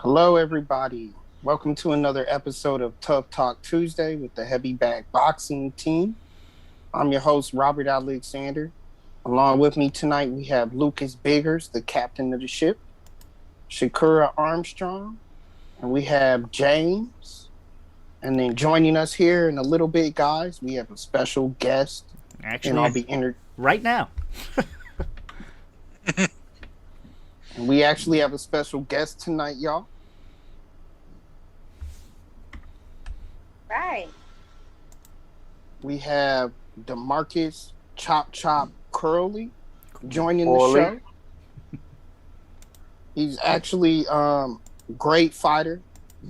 Hello, everybody. Welcome to another episode of Tough Talk Tuesday with the Heavy Bag Boxing team. I'm your host, Robert Alexander. Along with me tonight, we have Lucas Biggers, the captain of the ship, Shakura Armstrong, and we have James. And then joining us here in a little bit, guys, we have a special guest. Actually, right now. And we actually have a special guest tonight, y'all. Right. We have DeMarcus Chop Chop Corley joining the show. He's actually great fighter,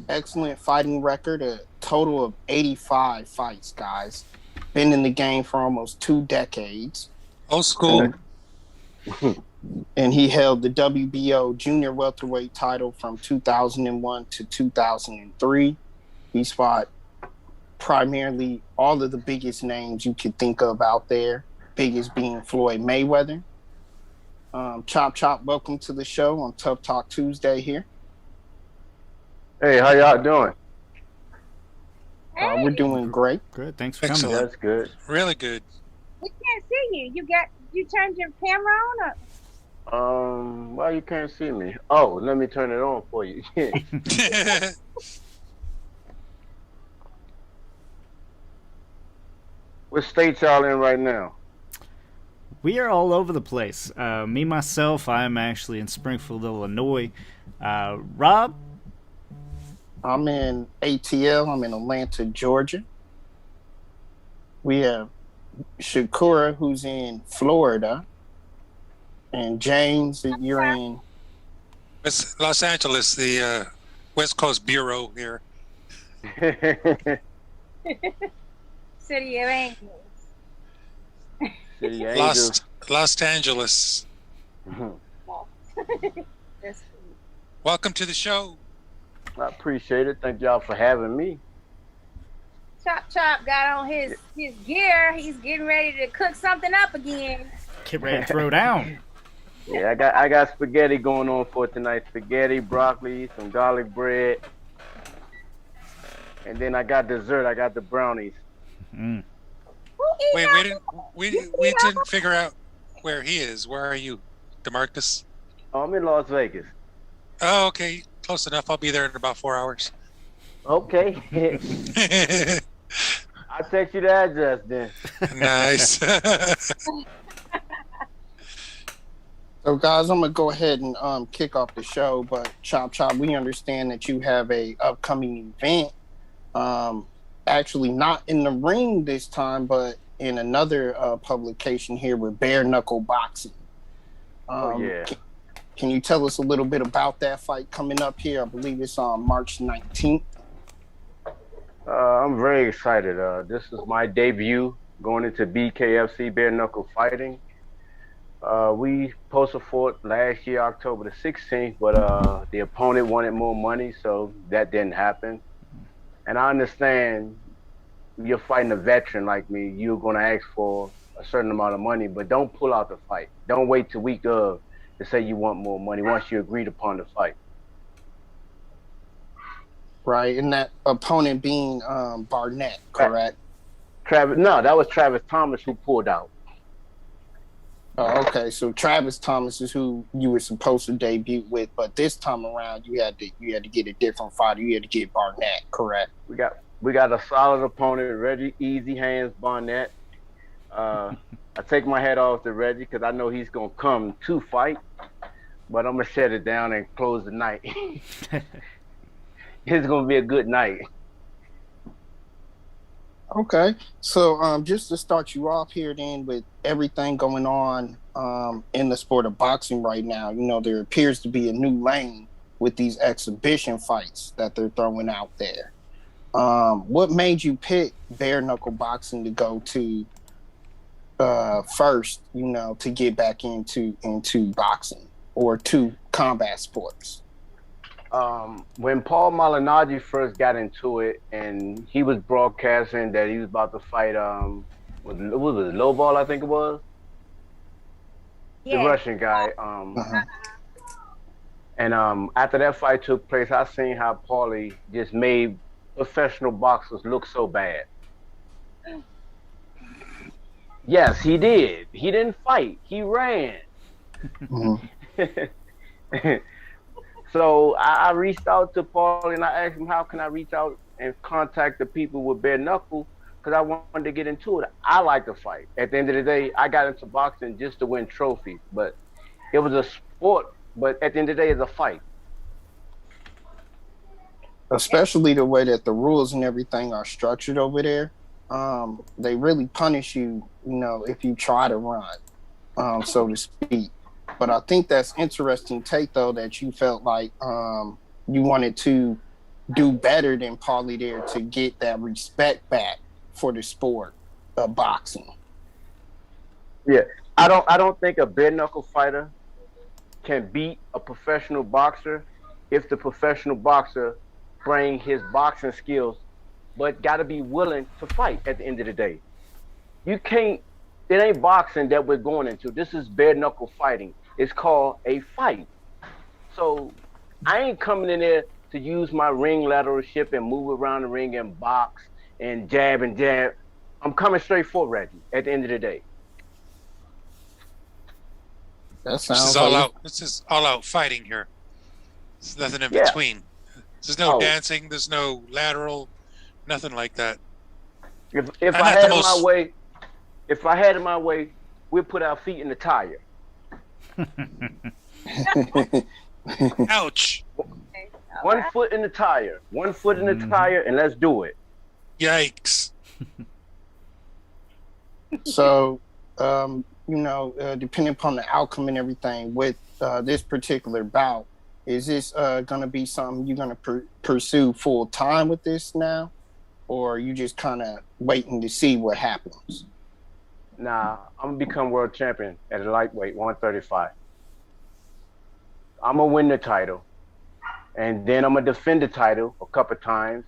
excellent fighting record, a total of 85 fights, guys. Been in the game for almost 2 decades. Old school. And he held the WBO junior welterweight title from 2001 to 2003. He's fought primarily all of the biggest names you could think of out there, biggest being Floyd Mayweather. Chop Chop, welcome to the show on Tough Talk Tuesday here. Hey, how y'all doing? We're doing great. Good, thanks for Excellent. coming. That's good. Really good. We can't see you. You turned your camera on? Well, you can't see me. Oh, let me turn it on for you. What state y'all in right now? We are all over the place. Me, myself, I'm actually in Springfield, Illinois. Rob? I'm in ATL. I'm in Atlanta, Georgia. We have Shakura, who's in Florida. And James, you're in... It's Los Angeles, the West Coast Bureau here. City of Angels. City Angels. Los Angeles. Welcome to the show. I appreciate it. Thank y'all for having me. Chop Chop got on his gear. He's getting ready to cook something up again. Get ready to throw down. Yeah, I got spaghetti going on for tonight. Spaghetti, broccoli, some garlic bread. And then I got dessert. I got the brownies. Mm. Wait, we didn't figure out where he is. Where are you, DeMarcus? Oh, I'm in Las Vegas. Oh, okay. Close enough. I'll be there in about 4 hours. Okay. I'll text you the address then. Nice. So, guys, I'm going to go ahead and kick off the show. But, Chop Chop, we understand that you have a upcoming event. Actually, not in the ring this time, but in another publication here with Bare Knuckle Boxing. Yeah. Can you tell us a little bit about that fight coming up here? I believe it's on March 19th. I'm very excited. This is my debut going into BKFC, Bare Knuckle Fighting. We posted fought last year, October the 16th, but the opponent wanted more money, so that didn't happen. And I understand you're fighting a veteran like me. You're going to ask for a certain amount of money, but don't pull out the fight. Don't wait till week of to say you want more money once you agreed upon the fight. Right, and that opponent being Barnett, correct? No, that was Travis Thomas who pulled out. Oh, okay, so Travis Thomas is who you were supposed to debut with, but this time around you had to get a different fighter. You had to get Barnett, correct? We got a solid opponent, Reggie Easy Hands Barnett. I take my hat off to Reggie because I know he's gonna come to fight, but I'm gonna shut it down and close the night. It's gonna be a good night. Okay, so just to start you off here then with everything going on in the sport of boxing right now, you know, there appears to be a new lane with these exhibition fights that they're throwing out there. What made you pick bare knuckle boxing to go to first, you know, to get back into boxing or to combat sports? When Paul Malignaggi first got into it, and he was broadcasting that he was about to fight, was it Lowball, I think it was? Yeah. The Russian guy. And after that fight took place, I seen how Paulie just made professional boxers look so bad. Yes, he did. He didn't fight. He ran. So I reached out to Paulie and I asked him, how can I reach out and contact the people with bare knuckle? Because I wanted to get into it. I like to fight. At the end of the day, I got into boxing just to win trophies. But it was a sport. But at the end of the day, it's a fight. Especially the way that the rules and everything are structured over there. They really punish you, if you try to run, so to speak. But I think that's interesting take, though, that you felt like you wanted to do better than Paulie there to get that respect back for the sport of boxing. Yeah, I don't think a bare knuckle fighter can beat a professional boxer if the professional boxer bring his boxing skills, but got to be willing to fight at the end of the day. You can't, it ain't boxing that we're going into. This is bare knuckle fighting. It's called a fight. So I ain't coming in there to use my ring lateralship and move around the ring and box and jab and jab. I'm coming straight for Reggie at the end of the day. This is all out. This is all out fighting here. There's nothing in between. There's no dancing. There's no lateral. Nothing like that. If I had it my way, we'd put our feet in the tire. Ouch. One foot in the tire. One foot in the tire, and let's do it. Yikes. So, depending upon the outcome and everything with this particular bout, is this going to be something you're going to pursue full time with this now? Or are you just kind of waiting to see what happens? Nah, I'm going to become world champion at a lightweight, 135. I'm going to win the title. And then I'm going to defend the title a couple times.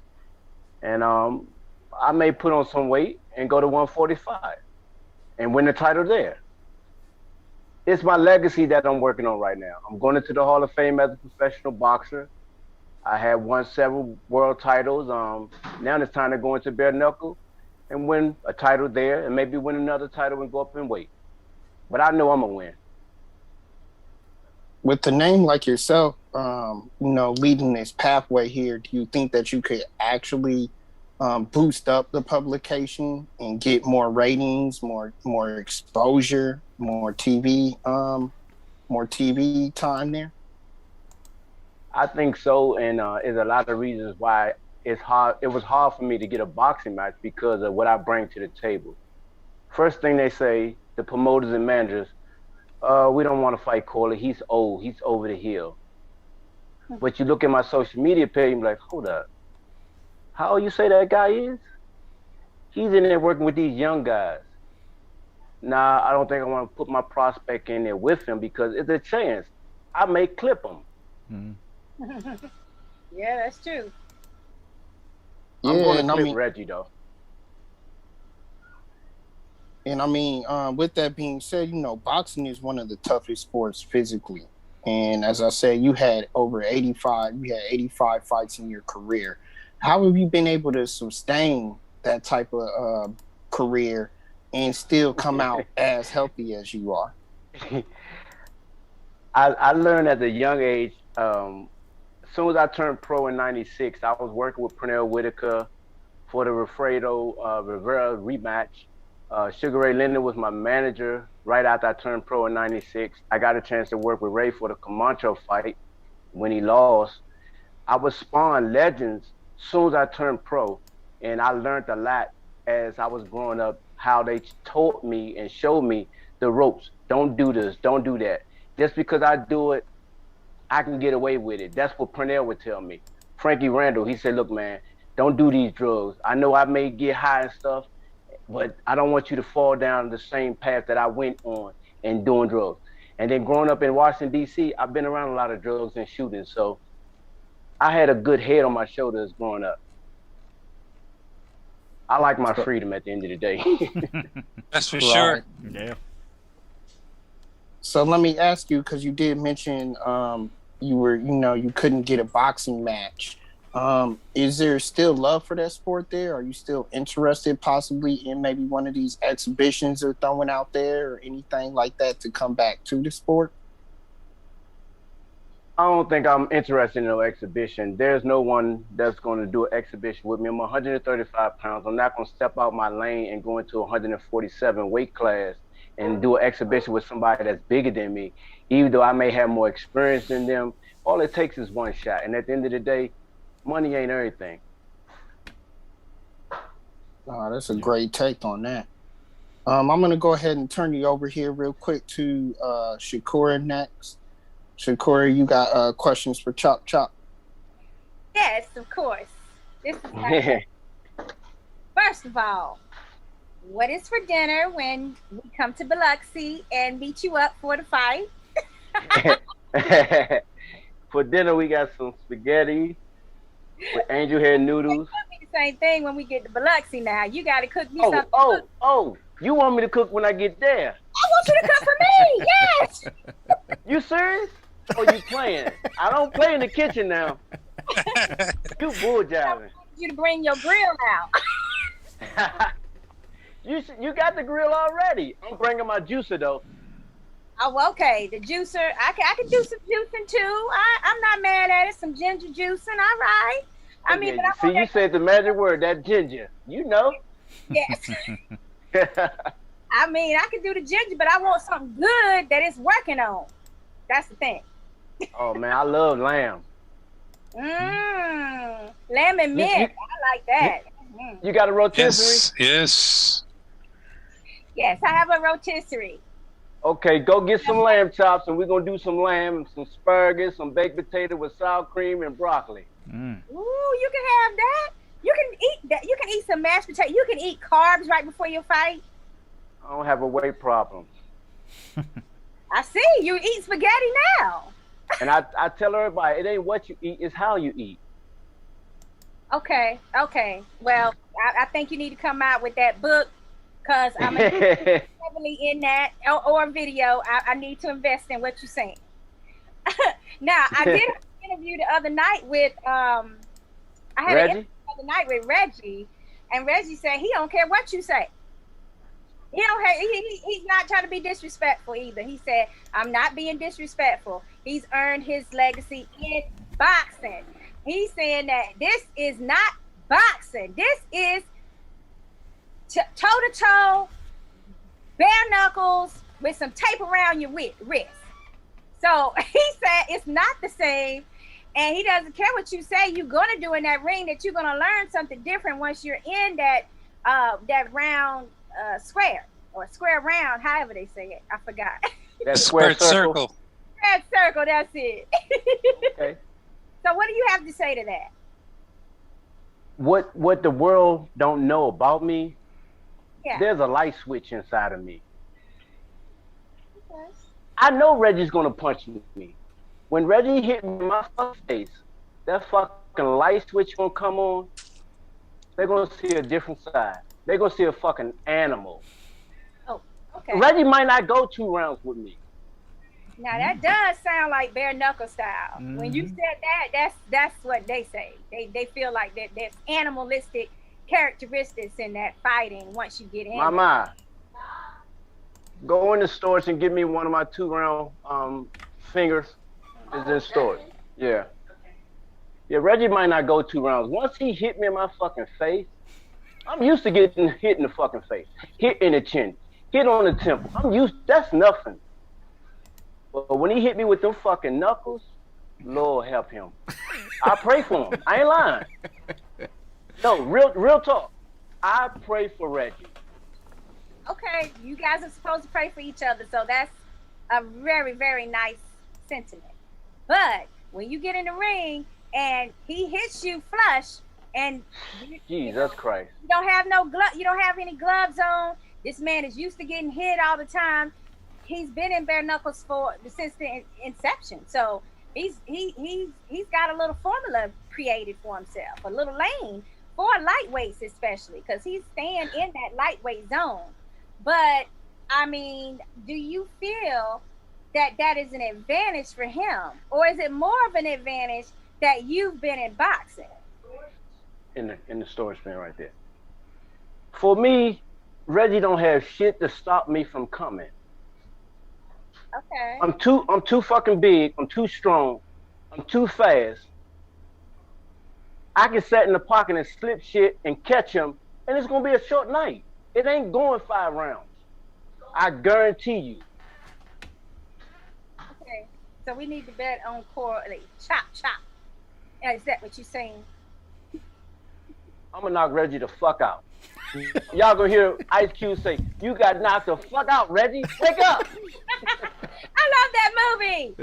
And I may put on some weight and go to 145 and win the title there. It's my legacy that I'm working on right now. I'm going into the Hall of Fame as a professional boxer. I have won several world titles. Now it's time to go into bare knuckle and win a title there and maybe win another title and go up in weight. But I know I'm going to win. With a name like yourself, leading this pathway here, do you think that you could actually boost up the publication and get more ratings, more exposure, more TV time there? I think so, and there's a lot of reasons why it's hard. It was hard for me to get a boxing match because of what I bring to the table. First thing they say, the promoters and managers, we don't want to fight Corley. He's old. He's over the hill. But you look at my social media page and be like, hold up. How old you say that guy is? He's in there working with these young guys. Nah, I don't think I want to put my prospect in there with him because it's a chance. I may clip him. Mm-hmm. Yeah, that's true. I'm going to clip Reggie, though. And with that being said, boxing is one of the toughest sports physically. And as I said, you had 85 fights in your career. How have you been able to sustain that type of career and still come out as healthy as you are? I learned at a young age. As soon as I turned pro in '96, I was working with Pernell Whitaker for the Wilfredo Rivera rematch. Sugar Ray Leonard was my manager right after I turned pro in '96. I got a chance to work with Ray for the Camacho fight when he lost. I would spawn legends as soon as I turned pro, and I learned a lot as I was growing up, how they taught me and showed me the ropes. Don't do this, don't do that. Just because I do it, I can get away with it. That's what Pernell would tell me. Frankie Randall, he said, look, man, don't do these drugs. I know I may get high and stuff, but I don't want you to fall down the same path that I went on in doing drugs. And then growing up in Washington, D.C., I've been around a lot of drugs and shootings, so I had a good head on my shoulders growing up. I like my freedom at the end of the day. That's for sure. Yeah. So let me ask you, because you did mention you couldn't get a boxing match. Is there still love for that sport there? Are you still interested possibly in maybe one of these exhibitions they're throwing out there or anything like that to come back to the sport? I don't think I'm interested in no exhibition. There's no one that's going to do an exhibition with me. I'm 135 pounds. I'm not going to step out my lane and go into 147 weight class and do an exhibition with somebody that's bigger than me. Even though I may have more experience than them, all it takes is one shot. And at the end of the day, money ain't everything. Oh, that's a great take on that. I'm going to go ahead and turn you over here real quick to Shakura next. Shakura, you got questions for Chop Chop? Yes, of course. This is First of all, what is for dinner when we come to Biloxi and meet you up for the fight? For dinner, we got some spaghetti with angel hair noodles. It's the same thing when we get to Biloxi now. You got to cook me something. Oh, you want me to cook when I get there? I want you to cook for me, yes! You serious? Oh, you playing? I don't play in the kitchen now. You bull jiving. I want you to bring your grill out. You got the grill already. I'm bringing my juicer though. Oh, okay. The juicer. I can do some juicing too. I'm not mad at it. Some ginger juicing. All right. I mean, but see, you said the magic word, that ginger. You know. Yes. I mean, I can do the ginger, but I want something good that it's working on. That's the thing. Oh man, I love lamb. Lamb and mint. I like that. You got a rotisserie? Yes. Yes, I have a rotisserie. Okay, go get some lamb chops, and we're gonna do some lamb and some asparagus, some baked potato with sour cream and broccoli. Ooh, you can have that. You can eat that. You can eat some mashed potato. You can eat carbs right before your fight. I don't have a weight problem. I see. You eat spaghetti now. And I tell everybody, it ain't what you eat, it's how you eat. Okay. Well, I think you need to come out with that book because I'm heavily in that or video. I need to invest in what you're saying. Now, I did an interview the other night with I had Reggie? an interview the other night with Reggie, and Reggie said he don't care what you say. He don't have, he's not trying to be disrespectful either. He said, I'm not being disrespectful. He's earned his legacy in boxing. He's saying that this is not boxing. This is toe-to-toe, bare knuckles with some tape around your wrist. So he said it's not the same, and he doesn't care what you say. You're going to do in that ring, that you're going to learn something different once you're in that round square or square round, however they say it. I forgot. That square circle. Square circle, that's it. Okay. So what do you have to say to that? What the world don't know about me, there's a light switch inside of me. Okay. I know Reggie's gonna punch me. When Reggie hit me in my face, that fucking light switch gonna come on. They're gonna see a different side. They're gonna see a fucking animal. Oh, okay. Reggie might not go 2 rounds with me. Now that does sound like bare knuckle style. When you said that, that's what they say. They feel like that there's animalistic characteristics in that fighting once you get in. Mama, go in the stores and give me one of my 2-round fingers. Is in stores. Yeah. Yeah, Reggie might not go 2 rounds. Once he hit me in my fucking face, I'm used to getting hit in the fucking face, hit in the chin, hit on the temple. I'm used. That's nothing. But when he hit me with them fucking knuckles, Lord help him. I pray for him. I ain't lying. No, real talk. I pray for Reggie. Okay, you guys are supposed to pray for each other, so that's a very, very nice sentiment. But when you get in the ring and he hits you flush, and Jesus Christ, you don't have no glove, you don't have any gloves on. This man is used to getting hit all the time. He's been in bare knuckles since the inception, so he's got a little formula created for himself, a little lane for lightweights especially, because he's staying in that lightweight zone. But I mean, do you feel that is an advantage for him, or is it more of an advantage that you've been in boxing? In the storage bin right there. For me, Reggie don't have shit to stop me from coming. Okay. I'm too fucking big. I'm too strong. I'm too fast. I can sit in the pocket and slip shit and catch him, and it's gonna be a short night. It ain't going 5 rounds. I guarantee you. Okay. So we need to bet on Corley. Chop chop. Is that what you're saying? I'm gonna knock Reggie the fuck out. Y'all gonna hear Ice Cube say, "You got knocked the fuck out, Reggie. Wake up!" I love that movie.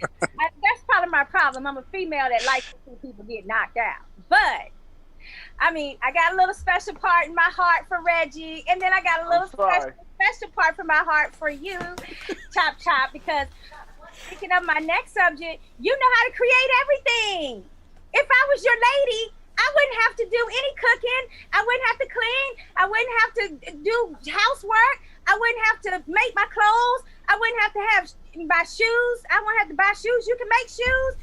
That's part of my problem. I'm a female that likes to see people get knocked out. But I mean, I got a little special part in my heart for Reggie, and then I got a little special part for my heart for you, Chop Chop, because speaking of my next subject, you know how to create everything. If I was your lady, I wouldn't have to do any cooking. I wouldn't have to clean. I wouldn't have to do housework. I wouldn't have to make my clothes. I wouldn't have to buy shoes. I wouldn't have to buy shoes. You can make shoes.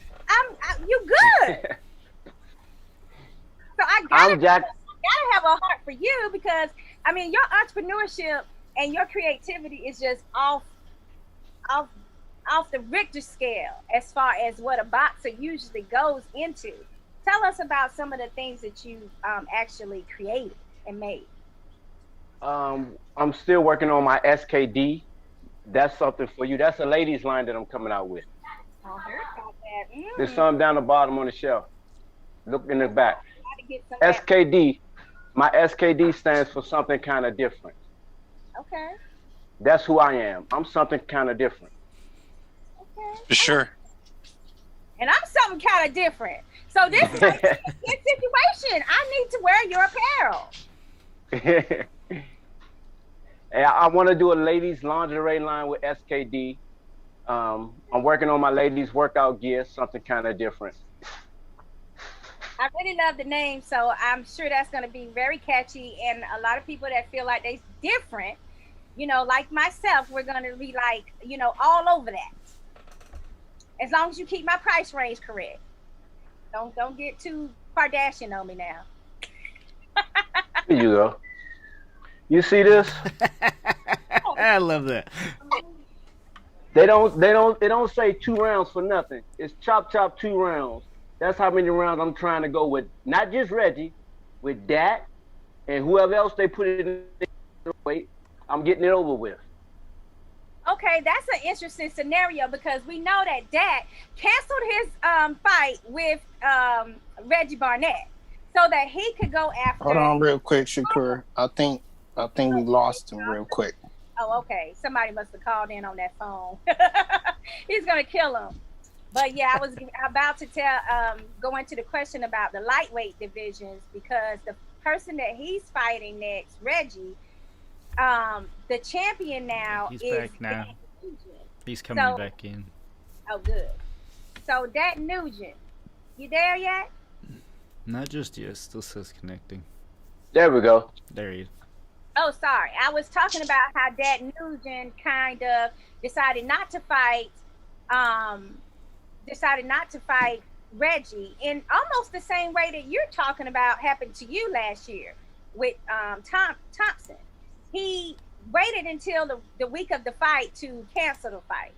You good. So I gotta have a heart for you, because I mean your entrepreneurship and your creativity is just off the Richter scale as far as what a boxer usually goes into. Tell us about some of the things that you actually created and made. I'm still working on my SKD. That's something for you. That's a ladies line that I'm coming out with. I heard about that. There's some down the bottom on the shelf. Look in the back. SKD. My SKD stands for something kind of different. Okay. That's who I am. I'm something kind of different. Okay. For sure. And I'm something kind of different. So this is a good situation. I need to wear your apparel. I want to do a ladies lingerie line with SKD. I'm working on my ladies workout gear, something kind of different. I really love the name, so I'm sure that's going to be very catchy. And a lot of people that feel like they're different, you know, like myself, we're going to be like, you know, all over that. As long as you keep my price range correct. Don't get too Kardashian on me now. Here you go. You see this? I love that. They don't say 2 rounds for nothing. It's chop chop 2 rounds. That's how many rounds I'm trying to go with. Not just Reggie, with Dat and whoever else they put it in the weight. I'm getting it over with. Okay, that's an interesting scenario, because we know that Dat canceled his fight with Reggie Barnett so that he could go after. Hold on, real quick, Shakur. I think we lost him real quick. Oh, okay. Somebody must have called in on that phone. He's gonna kill him. But yeah, I was about to go into the question about the lightweight divisions, because the person that he's fighting next, Reggie, the champion now he's is back now. He's coming back in. Oh, good. So Dat Nugent, you there yet? Not just yet. Still says connecting. There we go. There he is. Oh, sorry. I was talking about how Dat Nugent kind of decided not to fight Reggie in almost the same way that you're talking about happened to you last year with Thompson. He waited until the week of the fight to cancel the fight.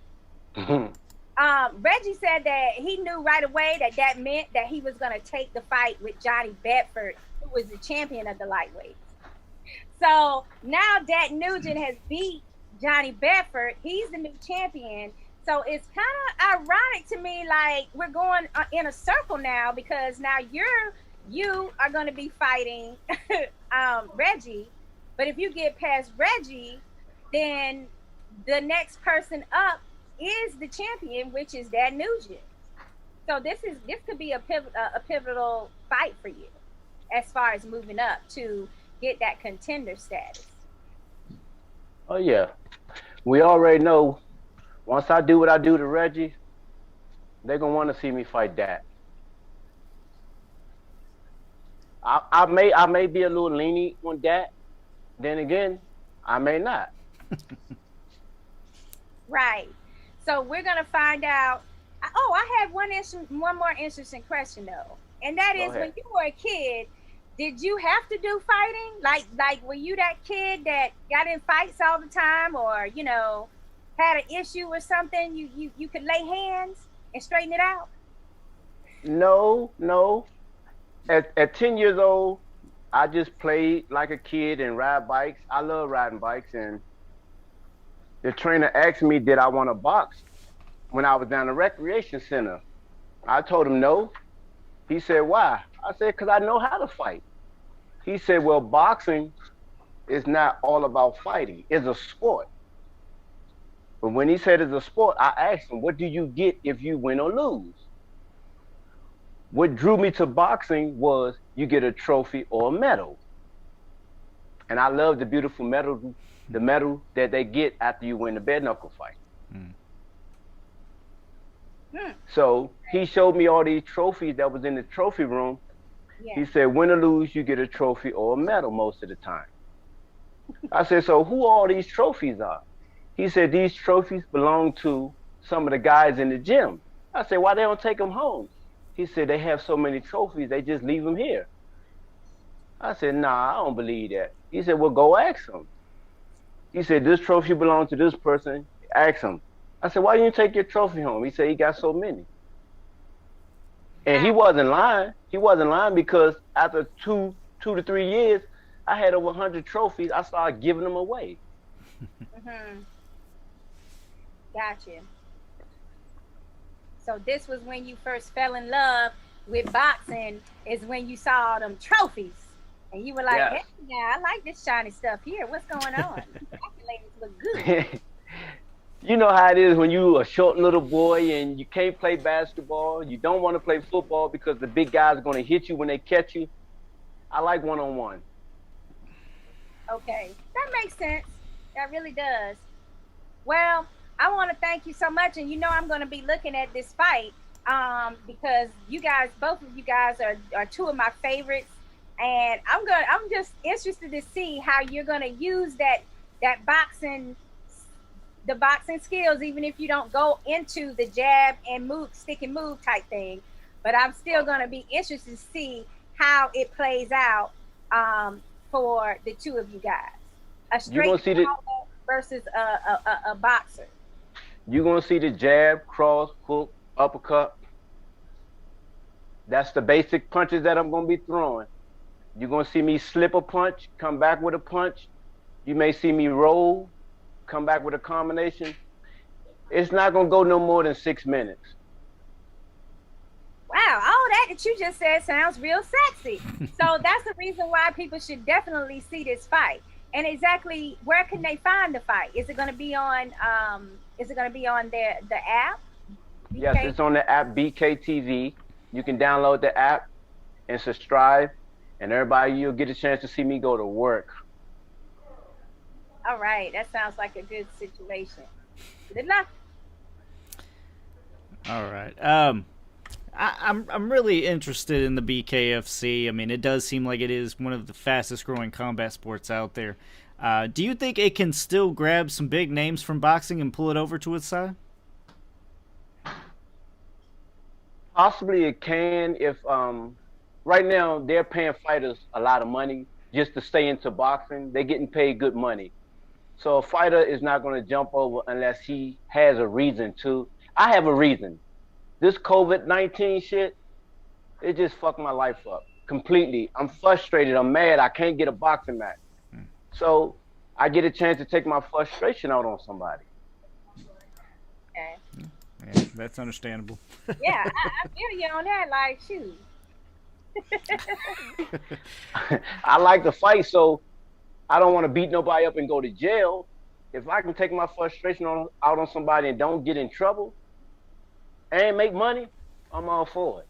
Mm-hmm. Reggie said that he knew right away that meant that he was going to take the fight with Johnny Bedford, who was the champion of the lightweights. So now Dat Nugent has beat Johnny Bedford. He's the new champion. So it's kind of ironic to me, like we're going in a circle now, because now you are going to be fighting Reggie. But if you get past Reggie, then the next person up is the champion, which is Dat Nugent. So this could be a pivotal fight for you as far as moving up to get that contender status. Oh yeah, we already know. Once I do what I do to Reggie, they're gonna want to see me fight Dat. I may be a little lenient on Dat. Then again, I may not. Right. So we're gonna find out. Oh, I have one more interesting question though, and that Go is when ahead. you were a kid, did you have to do fighting? Like were you that kid that got in fights all the time, or had an issue or something? You could lay hands and straighten it out. No, no. At 10 years old, I just played like a kid and ride bikes. I love riding bikes, and the trainer asked me, did I want to box when I was down the recreation center. I told him no. He said, why? I said, because I know how to fight. He said, well, boxing is not all about fighting. It's a sport. But when he said it's a sport, I asked him, what do you get if you win or lose? What drew me to boxing was you get a trophy or a medal. And I love the beautiful medal, the medal that they get after you win the bare knuckle fight. So he showed me all these trophies that was in the trophy room. Yeah. He said, win or lose, you get a trophy or a medal most of the time. I said, so who all these trophies are? He said, these trophies belong to some of the guys in the gym. I said, why they don't take them home? He said, they have so many trophies, they just leave them here. I said, nah, I don't believe that. He said, well, go ask them. He said, this trophy belongs to this person. Ask him. I said, why didn't you take your trophy home? He said, he got so many. And he wasn't lying. He wasn't lying because after two to 3 years, I had over 100 trophies. I started giving them away. Gotcha. So this was when you first fell in love with boxing, is when you saw them trophies. And you were like, Yes. hey, yeah, I like this shiny stuff here. What's going on? These accolades look good. You know how it is when you a short little boy and you can't play basketball. You don't want to play football because the big guys are going to hit you when they catch you. I like one-on-one. Okay, that makes sense. That really does. Well, I want to thank you so much, and I'm going to be looking at this fight because you guys, both of you guys, are two of my favorites, and I'm just interested to see how you're going to use that boxing, the boxing skills, even if you don't go into the jab and move, stick and move type thing. But I'm still going to be interested to see how it plays out for the two of you guys. A straight versus a boxer. You're going to see the jab, cross, hook, uppercut. That's the basic punches that I'm going to be throwing. You're going to see me slip a punch, come back with a punch. You may see me roll, come back with a combination. It's not going to go no more than 6 minutes. Wow, all that you just said sounds real sexy. So that's the reason why people should definitely see this fight. And exactly where can they find the fight? Is it going to be on the app? BK? Yes, it's on the app BKTV. You can download the app and subscribe, and everybody, you'll get a chance to see me go to work. All right, that sounds like a good situation. Good luck. All right. I'm really interested in the BKFC. I mean, it does seem like it is one of the fastest growing combat sports out there. Do you think it can still grab some big names from boxing and pull it over to its side? Possibly it can if right now they're paying fighters a lot of money just to stay into boxing. They're getting paid good money. So a fighter is not going to jump over unless he has a reason to. I have a reason. This COVID-19 shit, it just fucked my life up completely. I'm frustrated. I'm mad. I can't get a boxing match. So I get a chance to take my frustration out on somebody. Okay. Yeah, that's understandable. Yeah, I feel you on that. Like, shoot. I like to fight, so I don't want to beat nobody up and go to jail. If I can take my frustration out on somebody and don't get in trouble and make money, I'm all for it.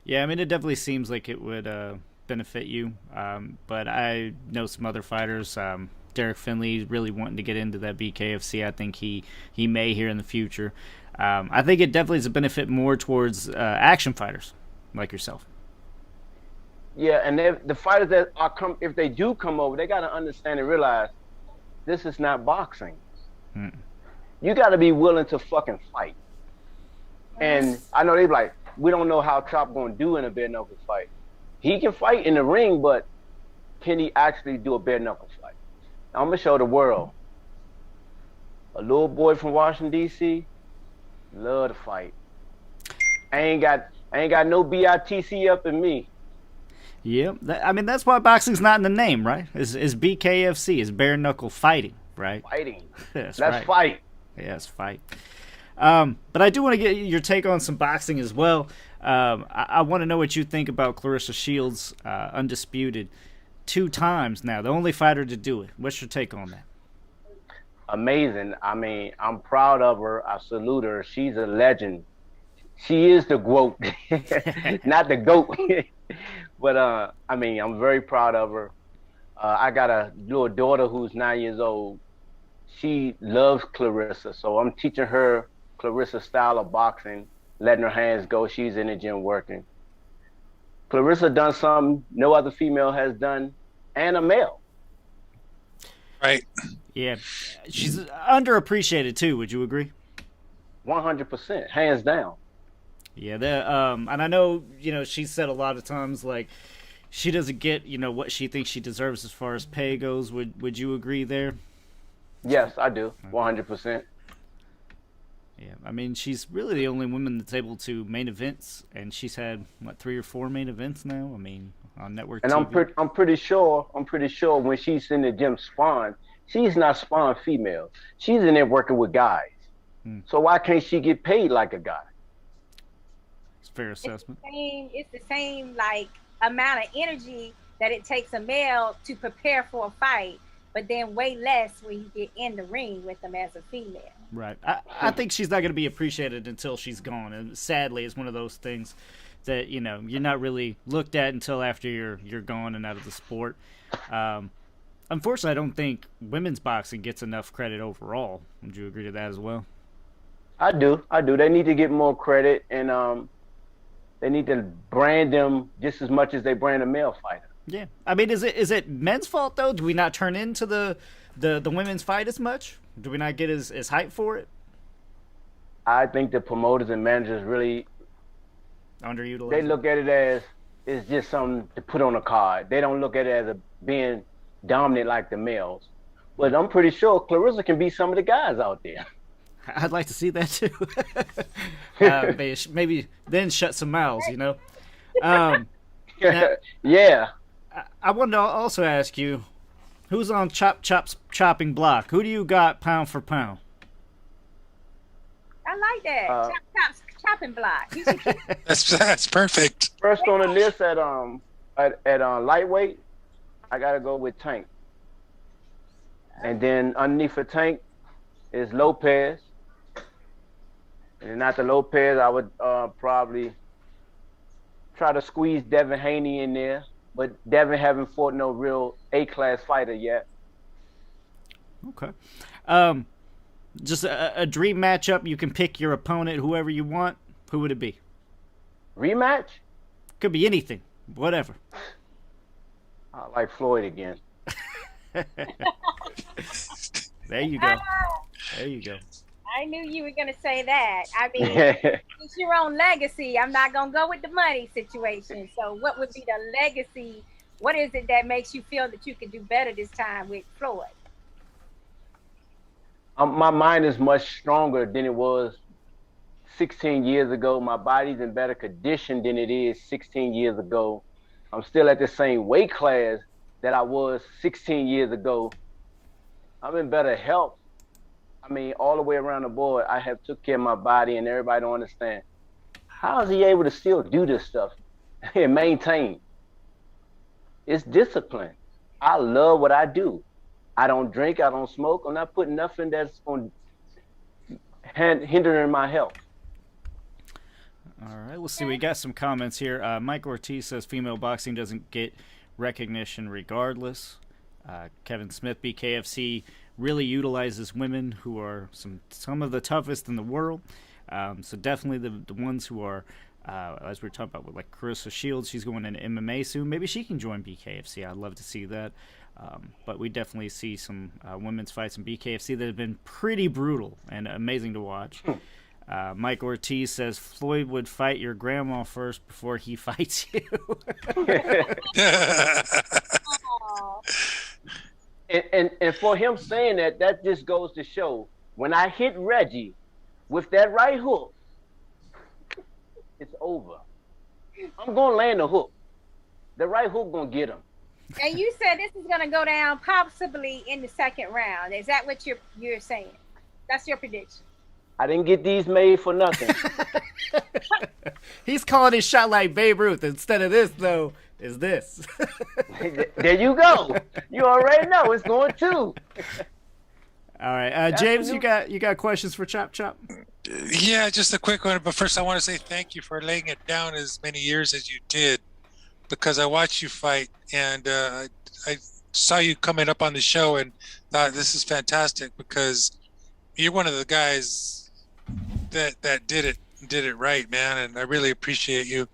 Yeah, I mean, it definitely seems like it would benefit you. But I know some other fighters. Derek Finley really wanting to get into that BKFC. I think he may here in the future. I think it definitely is a benefit more towards action fighters like yourself. Yeah, and the fighters that if they do come over, they got to understand and realize this is not boxing. you got to be willing to fucking fight. And I know they be like, we don't know how Chop gonna do in a bare knuckle fight. He can fight in the ring, but can he actually do a bare knuckle fight? I'm gonna show the world. A little boy from Washington D.C. love to fight. I ain't got no BITC up in me. Yeah, I mean that's why boxing's not in the name, right? Is BKFC, is bare knuckle fighting, right? Fighting. Let's fight. Yes, fight. But I do want to get your take on some boxing as well. I want to know what you think about Karissa Shields, undisputed 2 times now, the only fighter to do it. What's your take on that? Amazing. I mean, I'm proud of her. I salute her. She's a legend. She is the GOAT, not the GOAT. But I mean, I'm very proud of her. I got a little daughter who's 9 years old. She loves Clarissa, so I'm teaching her Clarissa's style of boxing, letting her hands go. She's in the gym working. Clarissa done something no other female has done, and a male. Right. Yeah, she's underappreciated too. Would you agree? 100%, hands down. Yeah, and I know she said a lot of times like she doesn't get what she thinks she deserves as far as pay goes. Would you agree there? Yes, I do. 100%. Yeah, I mean, she's really the only woman that's able to main events, and she's had 3 or 4 main events now. I mean, on network and TV. I'm pretty sure when she's in the gym sparring, she's not sparring females. She's in there working with guys. So why can't she get paid like a guy? It's a fair assessment. It's the same like amount of energy that it takes a male to prepare for a fight, but then way less when you get in the ring with them as a female. Right. I think she's not going to be appreciated until she's gone. And sadly, it's one of those things that, you're not really looked at until after you're gone and out of the sport. Unfortunately, I don't think women's boxing gets enough credit overall. Would you agree to that as well? I do. They need to get more credit, and they need to brand them just as much as they brand a male fighter. Yeah. I mean, is it men's fault, though? Do we not turn into the women's fight as much? Do we not get as hyped for it? I think the promoters and managers really underutilized. They look at it as it's just something to put on a card. They don't look at it as being dominant like the males. But I'm pretty sure Clarissa can beat some of the guys out there. I'd like to see that too. Maybe then shut some mouths, Now, yeah. I wanted to also ask you, who's on Chop Chop's chopping block? Who do you got pound for pound? I like that. Chop Chop's chopping block. That's perfect. First on the list at lightweight, I gotta go with Tank. And then underneath for Tank is Lopez. And then after Lopez, I would probably try to squeeze Devin Haney in there. But Devin haven't fought no real A-class fighter yet. Okay. Just a dream matchup. You can pick your opponent, whoever you want. Who would it be? Rematch? Could be anything. Whatever. I like Floyd again. There you go. There you go. I knew you were going to say that. I mean, it's your own legacy. I'm not going to go with the money situation. So what would be the legacy? What is it that makes you feel that you can do better this time with Floyd? My mind is much stronger than it was 16 years ago. My body's in better condition than it is 16 years ago. I'm still at the same weight class that I was 16 years ago. I'm in better health. I mean, all the way around the board, I have took care of my body, and everybody don't understand. How is he able to still do this stuff and maintain? It's discipline. I love what I do. I don't drink, I don't smoke. I'm not putting nothing that's going to hinder my health. All right, we'll see. We got some comments here. Mike Ortiz says female boxing doesn't get recognition regardless. Kevin Smith, BKFC, really utilizes women who are some of the toughest in the world. So definitely the ones who are as we were talking about with like Karissa Shields, she's going into MMA soon. Maybe she can join BKFC. I'd love to see that. But we definitely see some women's fights in BKFC that have been pretty brutal and amazing to watch. Mike Ortiz says Floyd would fight your grandma first before he fights you. and for him saying that just goes to show when I hit Reggie with that right hook, it's over. I'm gonna land the hook. The right hook gonna get him. And you said this is gonna go down possibly in the second round. Is that what you're saying? That's your prediction. I didn't get these made for nothing. He's calling his shot like Babe Ruth. Instead of this, though, is this. There you go. You already know it's going to. All right, James, you got questions for Chop Chop? Yeah, just a quick one. But first, I want to say thank you for laying it down as many years as you did, because I watched you fight and I saw you coming up on the show and thought this is fantastic because you're one of the guys that did it right, man, and I really appreciate you.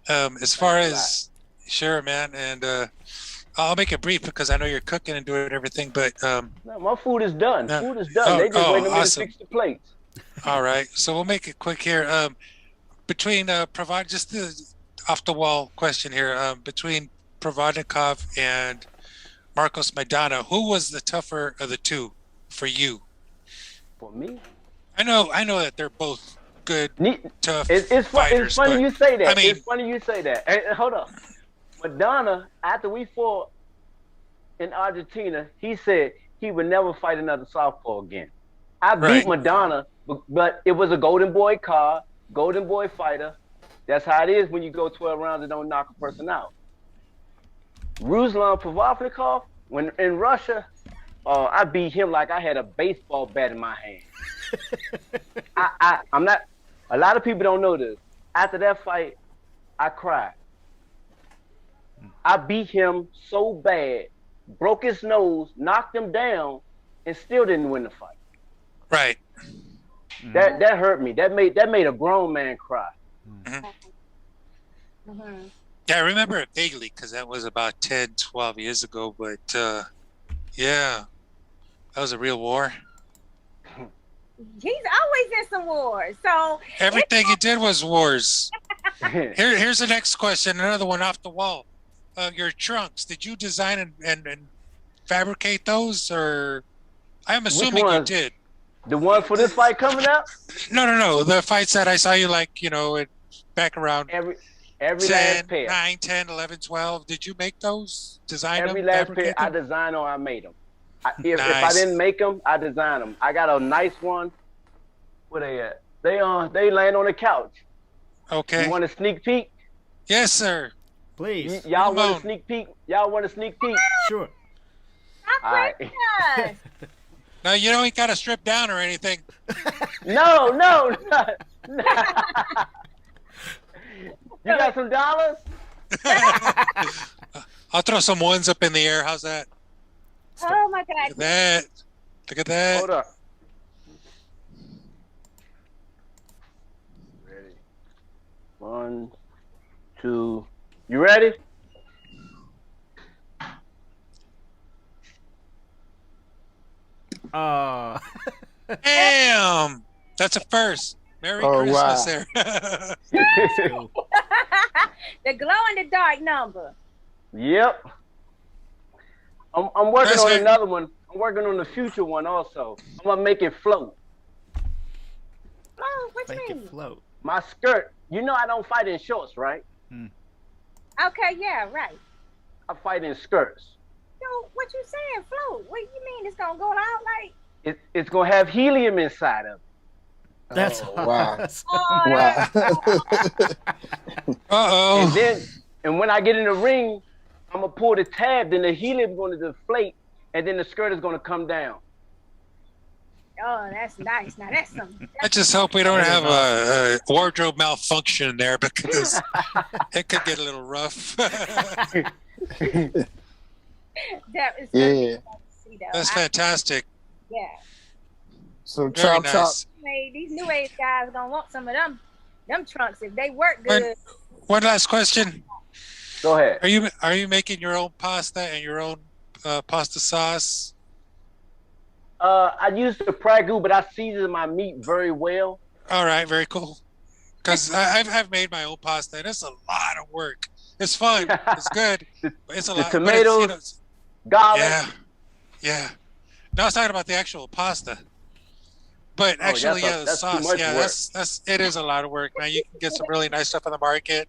As far as sure, man, and I'll make it brief because I know you're cooking and doing everything, but no, my food is done. Food is done. They just waiting on me to fix the plates. All right, so we'll make it quick here. Between just the off the wall question here, between Provodnikov and Marcos Maidana, who was the tougher of the two for you? For me, I know that they're both good, tough it's fighters. It's funny you say that. I mean, it's funny you say that. Hey, hold up. Madonna, after we fought in Argentina, he said he would never fight another southpaw again. I beat Madonna, but it was a Golden Boy card, Golden Boy fighter. That's how it is when you go 12 rounds and don't knock a person out. Ruslan Provodnikov, when in Russia, I beat him like I had a baseball bat in my hand. I'm not. A lot of people don't know this. After that fight, I cried. I beat him so bad, broke his nose, knocked him down, and still didn't win the fight. Right. That hurt me. That made a grown man cry. Mm-hmm. Mm-hmm. Yeah, I remember it vaguely because that was about 10, 12 years ago. But yeah, that was a real war. He's always in some wars. So everything he did was wars. Here's the next question. Another one off the wall. Your trunks. Did you design and fabricate those, or I'm assuming you did. The one for this fight coming up? No. The fights that I saw you back around every 10, last pair. 9, 10, 11, 12. Did you make those? Design every them? Last pair I designed or I made them. If I didn't make them, I designed them. I got a nice one. Where they at? They land on the couch. Okay. You want a sneak peek? Yes, sir. Please. Y'all want a sneak peek? Y'all want a sneak peek? Sure. All right. No, you ain't got to strip down or anything. No. You got some dollars? I'll throw some ones up in the air. How's that? Oh my God! Look at that. Hold up. Ready? 1, 2. You ready? Damn! That's a first. Merry Christmas there. The glow in the dark number. Yep. I'm working on another one. I'm working on the future one also. I'm gonna make it float. Oh, what you mean? Make it float. My skirt. You know I don't fight in shorts, right? Okay, yeah, right. I fight in skirts. So what you saying, float? What you mean it's gonna go out like? It's gonna have helium inside of it. That's awesome. Wow. Uh-oh. And when I get in the ring, I'm gonna pull the tab, then the helium is gonna deflate, and then the skirt is gonna come down. Oh, that's nice. Now that's something. I just hope we don't have a wardrobe malfunction there because it could get a little rough. That is That's fantastic. Yeah. So Very Chop Chop. nice. These new age guys gonna want some of them Them trunks, if they work good. One last question. Go ahead. Are you making your own pasta and your own pasta sauce? I use the Pragu, but I season my meat very well. All right, very cool. Because I've made my own pasta, and it's a lot of work. It's fun. It's good. But it's a lot. The tomatoes, garlic. Yeah. No, I was talking about the actual pasta. But actually, the sauce. That's it is a lot of work. Now you can get some really nice stuff on the market.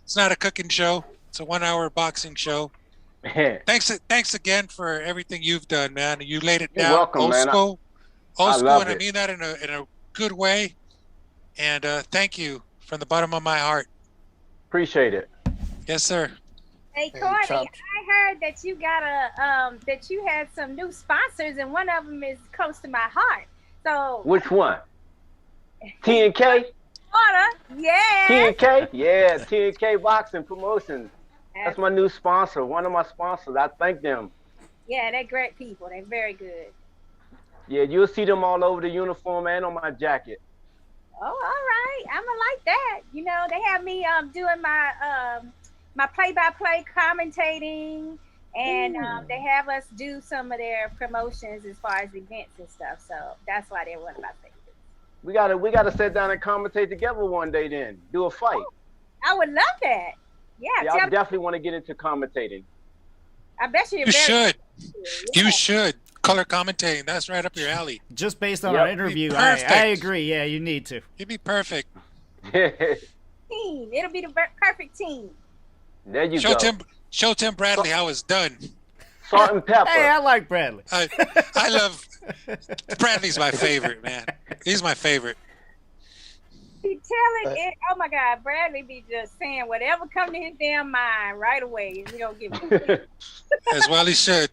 It's not a cooking show. It's a 1-hour boxing show. Thanks again for everything you've done, man. You laid it down. You're welcome, old man. school, and it. I mean that in a good way. And thank you from the bottom of my heart. Appreciate it. Yes, sir. Hey, Corley, I heard that you got that you had some new sponsors, and one of them is close to my heart. So which one? T&K? Yeah. T&K? Yeah, T&K Boxing Promotions. That's my new sponsor, one of my sponsors. I thank them. Yeah, they're great people. They're very good. Yeah, you'll see them all over the uniform and on my jacket. Oh, all right. I'ma like that. You know, they have me doing my my play-by-play commentating, and they have us do some of their promotions as far as events and stuff. So that's why they're one of my favorites. We gotta sit down and commentate together one day. Then do a fight. Oh, I would love that. Yeah, I definitely want to get into commentating. I bet you. You should. Yeah. You should. Color commentating. That's right up your alley. Just based on our interview, I agree. Yeah, you need to. You'd be perfect. Team. It'll be the perfect team. There you go. Show Tim Bradley how it's done. Salt and pepper. Hey, I like Bradley. I love Bradley's my favorite, man. He's my favorite. He telling it. Oh my God, Bradley be just saying whatever come to his damn mind right away, and he don't give a As well he should.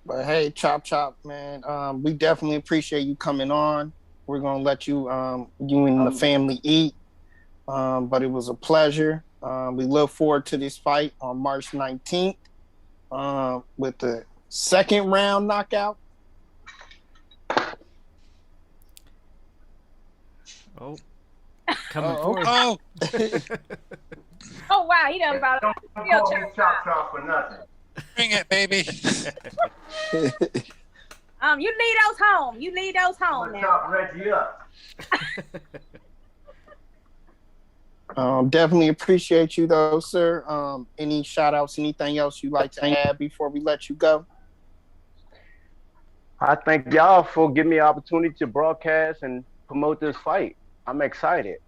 But hey, Chop Chop, man, we definitely appreciate you coming on. We're gonna let you you and the family eat. But it was a pleasure. We look forward to this fight on March 19th with the second round knockout. Oh, coming forward. Oh wow, he done about Don't call me Chop Chop for nothing. Bring it, baby. You leave those home. You leave those home now. Chop Reggie up. Definitely appreciate you though, sir. Any shout outs, anything else you'd like to add before we let you go? I thank y'all for giving me an opportunity to broadcast and promote this fight. I'm excited.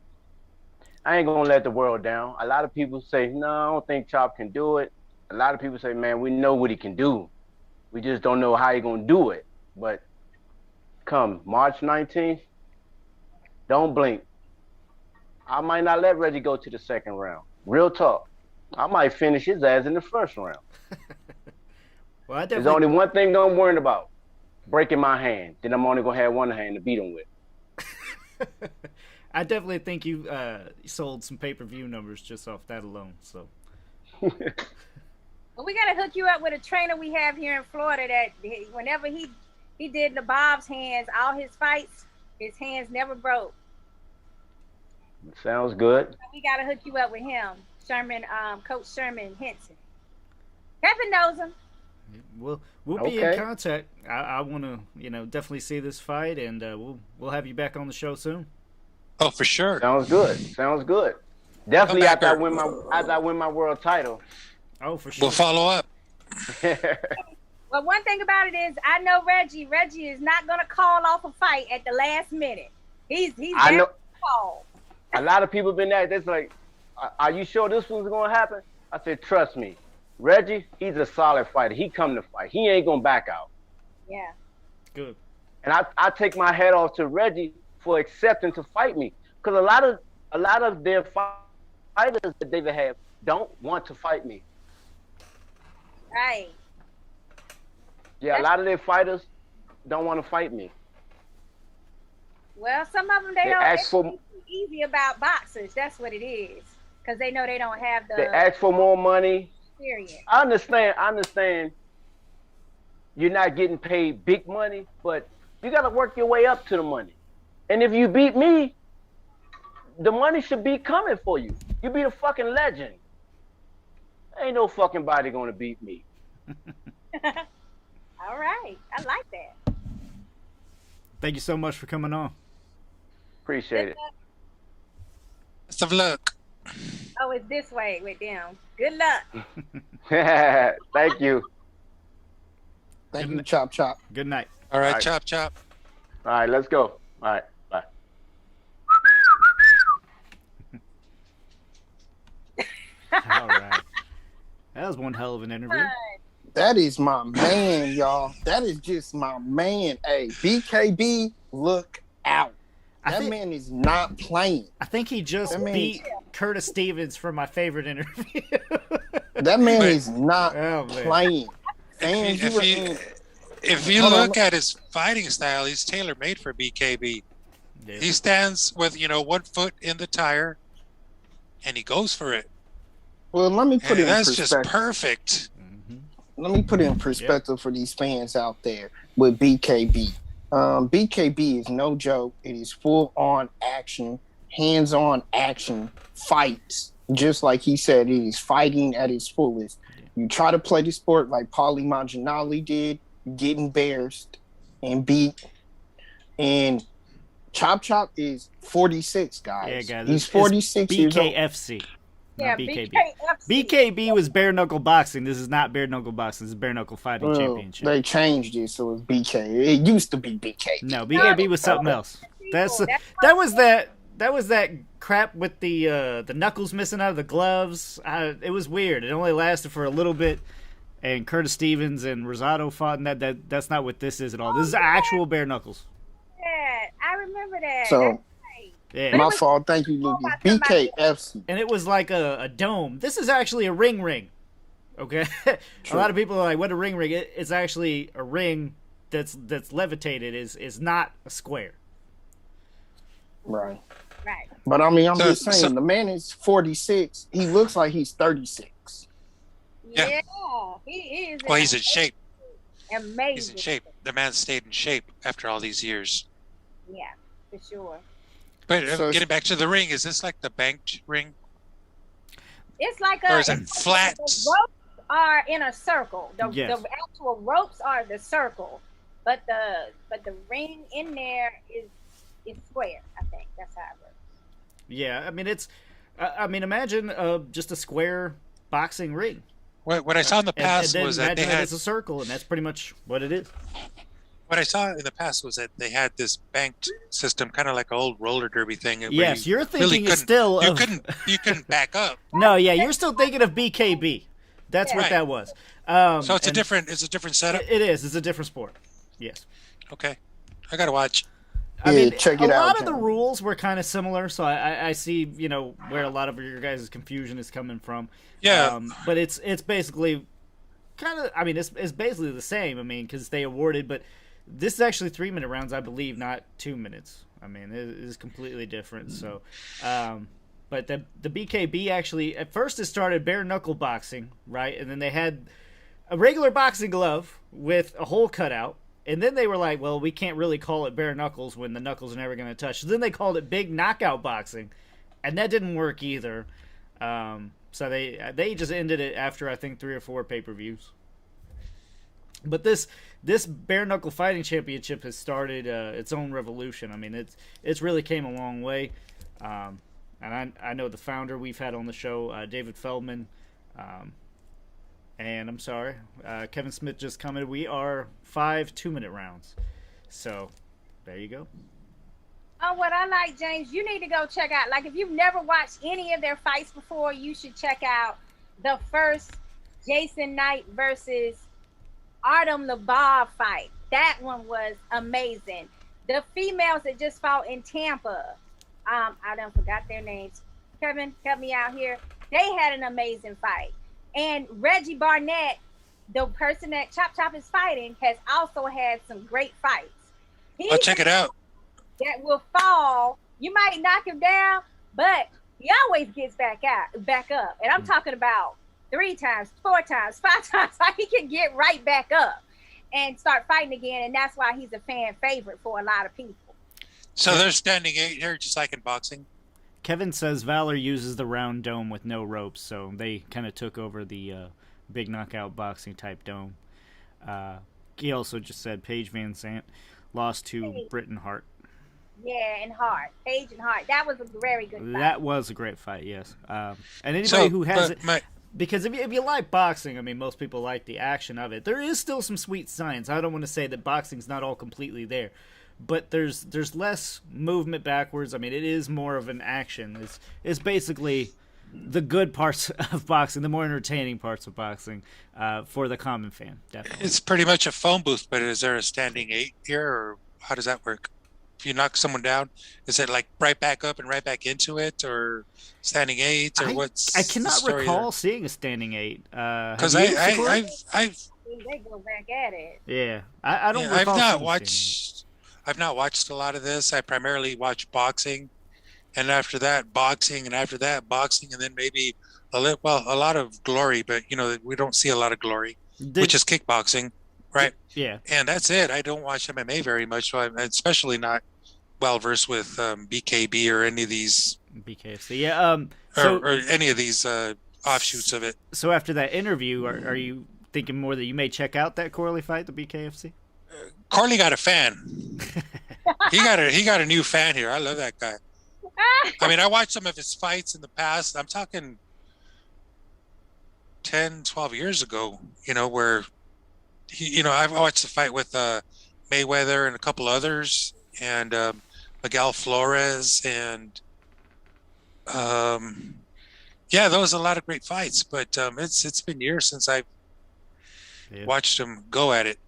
I ain't gonna let the world down. A lot of people say, no, I don't think Chop can do it. A lot of people say, man, we know what he can do. We just don't know how he gonna do it. But come March 19th, don't blink. I might not let Reggie go to the second round. Real talk. I might finish his ass in the first round. Well, There's only one thing I'm worried about. Breaking my hand. Then I'm only going to have one hand to beat him with. I definitely think you sold some pay-per-view numbers just off that alone. So, well, we gotta hook you up with a trainer we have here in Florida that whenever he did the Bob's hands, all his fights, his hands never broke. Sounds good. So we gotta hook you up with him, Coach Sherman Henson. Kevin knows him. We'll be in contact. I want to definitely see this fight, and we'll have you back on the show soon. Oh, for sure. Sounds good. Definitely after I win my world title. Oh, for sure. We'll follow up. Well, one thing about it is I know Reggie. Reggie is not gonna call off a fight at the last minute. He's I know. Call. A lot of people been at this like, are you sure this was gonna happen? I said, trust me. Reggie, he's a solid fighter. He come to fight. He ain't gonna back out. Yeah. Good. And I take my hat off to Reggie for accepting to fight me, because a lot of their fighters that they've had don't want to fight me. Right. Yeah, a lot of their fighters don't want to fight me. Well, some of them they don't. Ask for easy about boxers. That's what it is, because they know they don't have the. They ask for more money. Experience. I understand. You're not getting paid big money, but you got to work your way up to the money. And if you beat me, the money should be coming for you. You be a fucking legend. Ain't no fucking body gonna beat me. All right. I like that. Thank you so much for coming on. Appreciate it. Best of luck. Oh, it's this way with them. Good luck. Thank you. Thank you, Chop Chop. Good night. All right, All right. chop chop. All right, let's go. All right, bye. All right. That was one hell of an interview. That is my man, y'all. That is just my man. Hey, BKB, look out. That man is not playing. I think he just beat Curtis Stevens for my favorite interview. That man is not man. playing. Fans, If you look at his fighting style, he's tailor-made for BKB. Yeah. He stands with, 1 foot in the tire, and he goes for it. Well, let me put it in That's perspective. just perfect. Let me put it in perspective for these fans out there with BKB. BKB is no joke. It is full-on action, hands-on action, fights. Just like he said, it is fighting at its fullest. You try to play the sport like Paulie Malignaggi did, get embarrassed and beat. And Chop Chop is 46, guys. Yeah, guys. He's 46 years old. BKFC. Yeah, Not BKB. BKFC. BKB was bare knuckle boxing. This is not bare knuckle boxing. This is bare knuckle fighting championship. They changed it, so it's BK. It used to be BK. No, BKB was something else. That was that crap with the knuckles missing out of the gloves. It was weird. It only lasted for a little bit, and Curtis Stevens and Rosado fought, and that's not what this is at all. This is actual bare knuckles. Yeah, I remember that. So, yeah. my fault. Thank you, Lucas. BKFC. And it was like a dome. This is actually a ring. Okay? A lot of people are like, what a ring? It's actually a ring that's levitated. Is not a square. Right. Right. But I mean, I'm just saying, the man is 46. He looks like he's 36. Yeah, he is. Well, he's in shape. Amazing. He's in shape. The man stayed in shape after all these years. Yeah, for sure. But So- getting back to the ring, is this like the banked ring? It's like Or is it flat? The ropes are in a circle. Yes. The actual ropes are the circle, but the ring in there is square. I think that's how it works. Yeah, I mean imagine just a square boxing ring. What I saw in the past and then was that imagine they had. it's a circle, and that's pretty much what it is. What I saw in the past was that they had this banked system, kind of like an old roller derby thing. where Yes, you're thinking couldn't- still You of- couldn't back up. No, yeah, you're still thinking of BKB. That's what Right. that was. So it's a and different setup. It is. It's a different sport. Yes. Okay, I gotta watch. I Yeah, mean, check a it out, lot of the John. rules were kind of similar, so I see where a lot of your guys' confusion is coming from. Yeah. But it's basically kind of. I mean, it's basically the same. I mean, because they awarded, but this is actually 3-minute rounds, I believe, not 2 minutes. I mean, it is completely different. So, but the BKB actually at first it started bare knuckle boxing, right, and then they had a regular boxing glove with a hole cut out. And then they were like, well, we can't really call it bare knuckles when the knuckles are never going to touch. So then they called it big knockout boxing, and that didn't work either. So they just ended it after, I think, 3 or 4 pay-per-views. But this bare knuckle fighting championship has started its own revolution. I mean, it's really came a long way. And I know the founder we've had on the show, David Feldman. And I'm sorry, Kevin Smith just commented, we are 5 2-minute rounds. So, there you go. Oh, what I like, James, you need to go check out. Like, if you've never watched any of their fights before, you should check out the first Jason Knight versus Artem Lobov fight. That one was amazing. The females that just fought in Tampa, I done forgot their names. Kevin, help me out here. They had an amazing fight. And Reggie Barnett, the person that Chop Chop is fighting, has also had some great fights. I'll check it out. That will fall. You might knock him down, but he always gets back up. And I'm talking about 3 times, 4 times, 5 times. Like, he can get right back up and start fighting again. And that's why he's a fan favorite for a lot of people. So they're standing 8 here, just like in boxing. Kevin says Valor uses the round dome with no ropes, so they kind of took over the big knockout boxing type dome. He also just said Paige Van Zandt lost to Britton Hart. Yeah, and Hart. Paige and Hart. That was a very good fight. That was a great fight, yes. And anybody who has it... Because if you like boxing, I mean, most people like the action of it. There is still some sweet science. I don't want to say that boxing's not all completely there. But there's less movement backwards. I mean, it is more of an action. It's basically the good parts of boxing, the more entertaining parts of boxing for the common fan, definitely. It's pretty much a phone booth, but is there a standing 8 here, or how does that work? If you knock someone down, is it like right back up and right back into it, or standing 8, or what's? I cannot recall seeing a standing 8. Because they go back at it. Yeah, I don't. Yeah, I've not watched a lot of this. I primarily watch boxing, and after that boxing, and after that boxing, and then maybe a lot of glory. But we don't see a lot of glory, which is kickboxing. Right. Yeah. And that's it. I don't watch MMA very much, so I'm especially not well versed with BKB or any of these BKFC. Yeah. Or any of these offshoots of it. So after that interview, are you thinking more that you may check out that Corley fight, the BKFC? Corley got a fan. he got a new fan here. I love that guy. I mean, I watched some of his fights in the past. I'm talking 10, 12 years ago. Where. I've watched the fight with Mayweather and a couple others, and Miguel Flores, and those are a lot of great fights. But it's been years since I've watched him go at it.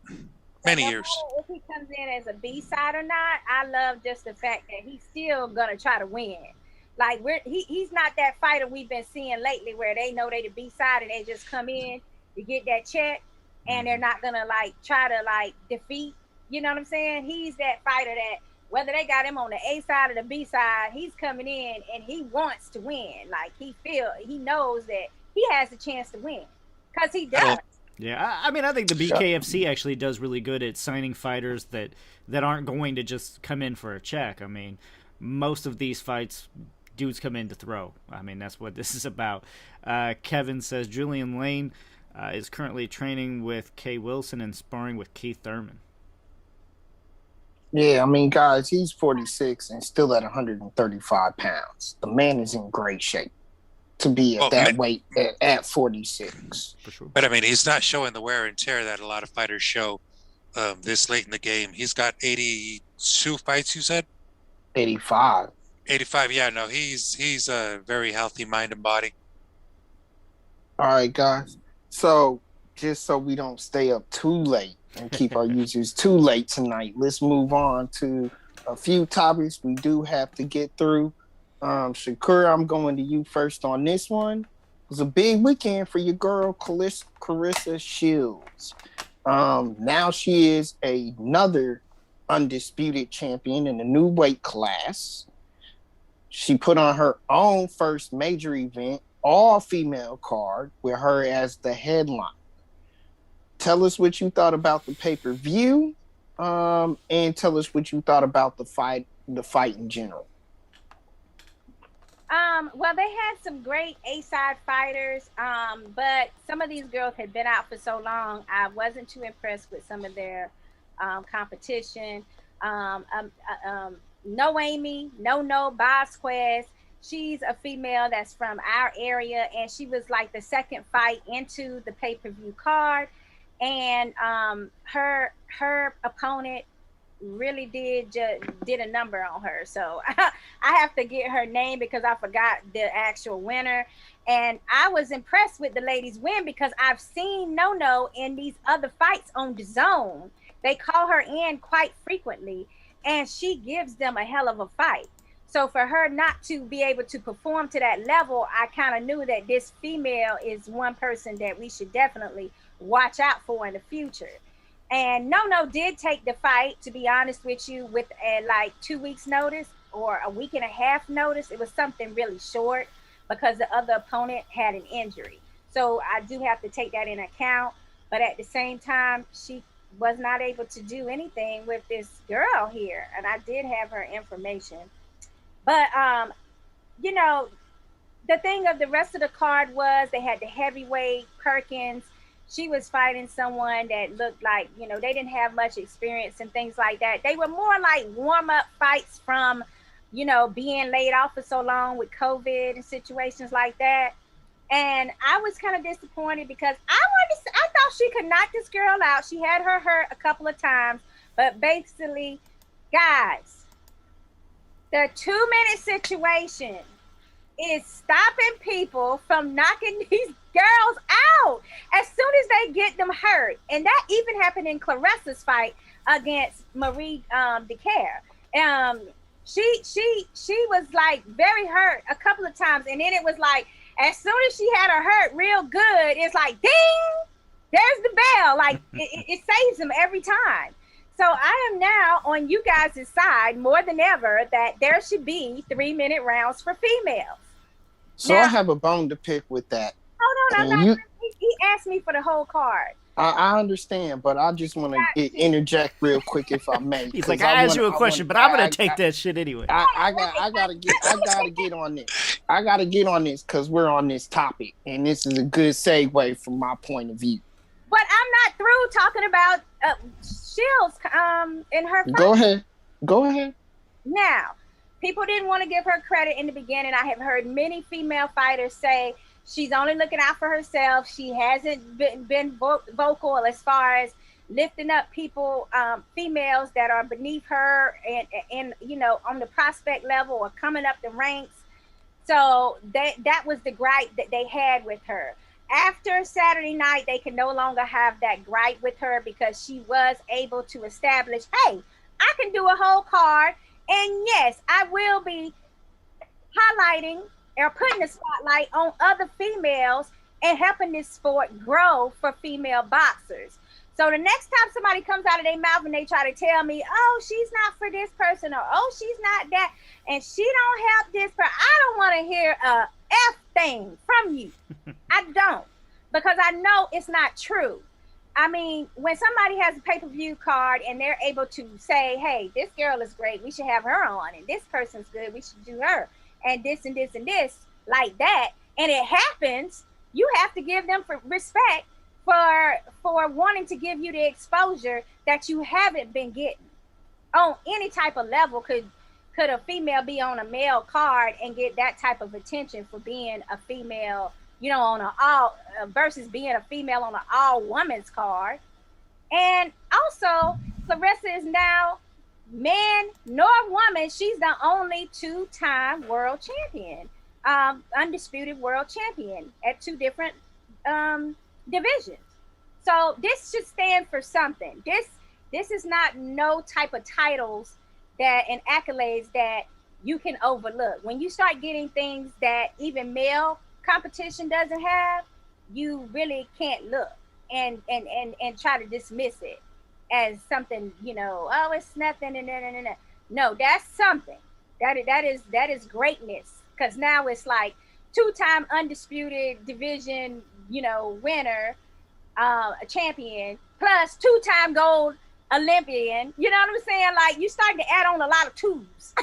Many years. If he comes in as a B-side or not, I love just the fact that he's still gonna try to win. Like he's not that fighter we've been seeing lately, where they know they the B-side and they just come in to get that check. And they're not gonna try to defeat, you know what I'm saying? He's that fighter that whether they got him on the A side or the B side, he's coming in and he wants to win. Like he knows that he has a chance to win because he does. Yeah, I mean, I think the BKFC actually does really good at signing fighters that aren't going to just come in for a check. I mean, most of these fights, dudes come in to throw. I mean, that's what this is about. Kevin says Julian Lane is currently training with Kay Wilson and sparring with Keith Thurman. Yeah, I mean, guys, he's 46 and still at 135 pounds. The man is in great shape to be at that weight at 46. For sure. But, I mean, he's not showing the wear and tear that a lot of fighters show this late in the game. He's got 82 fights, you said? 85. 85, yeah. No, he's a very healthy mind and body. All right, guys. So, just so we don't stay up too late and keep our users too late tonight, let's move on to a few topics we do have to get through. Shakur, I'm going to you first on this one. It was a big weekend for your girl, Karissa Shields. Now she is another undisputed champion in a new weight class. She put on her own first major event, all-female card, with her as the headline. Tell us what you thought about the pay-per-view, and tell us what you thought about the fight in general. Well, they had some great A-side fighters, but some of these girls had been out for so long, I wasn't too impressed with some of their competition. Noemi, Vasquez, she's a female that's from our area, and she was like the second fight into the pay-per-view card, and her opponent really did a number on her. So I have to get her name because I forgot the actual winner. And I was impressed with the ladies' win because I've seen No in these other fights on DAZN. They call her in quite frequently, and she gives them a hell of a fight. So for her not to be able to perform to that level, I kind of knew that this female is one person that we should definitely watch out for in the future. And No did take the fight, to be honest with you, with like 2 weeks notice or a week and a half notice. It was something really short because the other opponent had an injury. So I do have to take that in account. But at the same time, she was not able to do anything with this girl here, and I did have her information. But you know, the thing of the rest of the card was they had the heavyweight Perkins. She was fighting someone that looked like, you know, they didn't have much experience and things like that. They were more like warm-up fights from, you know, being laid off for so long with COVID and situations like that. And I was kind of disappointed because I thought she could knock this girl out. She had her hurt a couple of times, but basically, guys, the 2-minute situation is stopping people from knocking these girls out as soon as they get them hurt. And that even happened in Claressa's fight against Marie DeCare. She was like very hurt a couple of times, and then it was like as soon as she had her hurt real good, it's like ding, there's the bell. Like it saves them every time. So I am now on you guys' side more than ever that there should be 3-minute rounds for females. So now, I have a bone to pick with that. Hold on, I'm not. He asked me for the whole card. I understand, but I just want to interject real quick if I may. He's like, I asked you a question, but I'm gonna take that shit anyway. I gotta get on this. I gotta get on this because we're on this topic, and this is a good segue from my point of view. But I'm not through talking about Shields in her fight. Go ahead. Now, people didn't want to give her credit in the beginning. I have heard many female fighters say she's only looking out for herself. She hasn't been vocal as far as lifting up people, females that are beneath her and you know, on the prospect level or coming up the ranks. So that was the gripe that they had with her. After Saturday night, they can no longer have that gripe with her because she was able to establish, hey, I can do a whole card. And yes, I will be highlighting or putting the spotlight on other females and helping this sport grow for female boxers. So the next time somebody comes out of their mouth and they try to tell me, oh, she's not for this person, or oh, she's not that, and she don't help this person, I don't want to hear a F thing from you. I don't, because I know it's not true. I mean, when somebody has a pay-per-view card and they're able to say, hey, this girl is great, we should have her on, and this person's good, we should do her, and this and this and this, like that, and it happens, you have to give them respect for wanting to give you the exposure that you haven't been getting. On any type of level, could a female be on a male card and get that type of attention for being a female, you know, on all versus being a female on an all women's card? And also, Claressa is now man nor woman. She's the only 2-time world champion, undisputed world champion at 2 different divisions. So this should stand for something. This is not no type of titles that and accolades that you can overlook. When you start getting things that even male competition doesn't have, you really can't look and try to dismiss it as something, you know, oh, it's nothing and no, that's something. That is greatness, because now it's like 2-time undisputed division, you know, winner, a champion, plus 2-time gold Olympian. You know what I'm saying? Like, you starting to add on a lot of twos.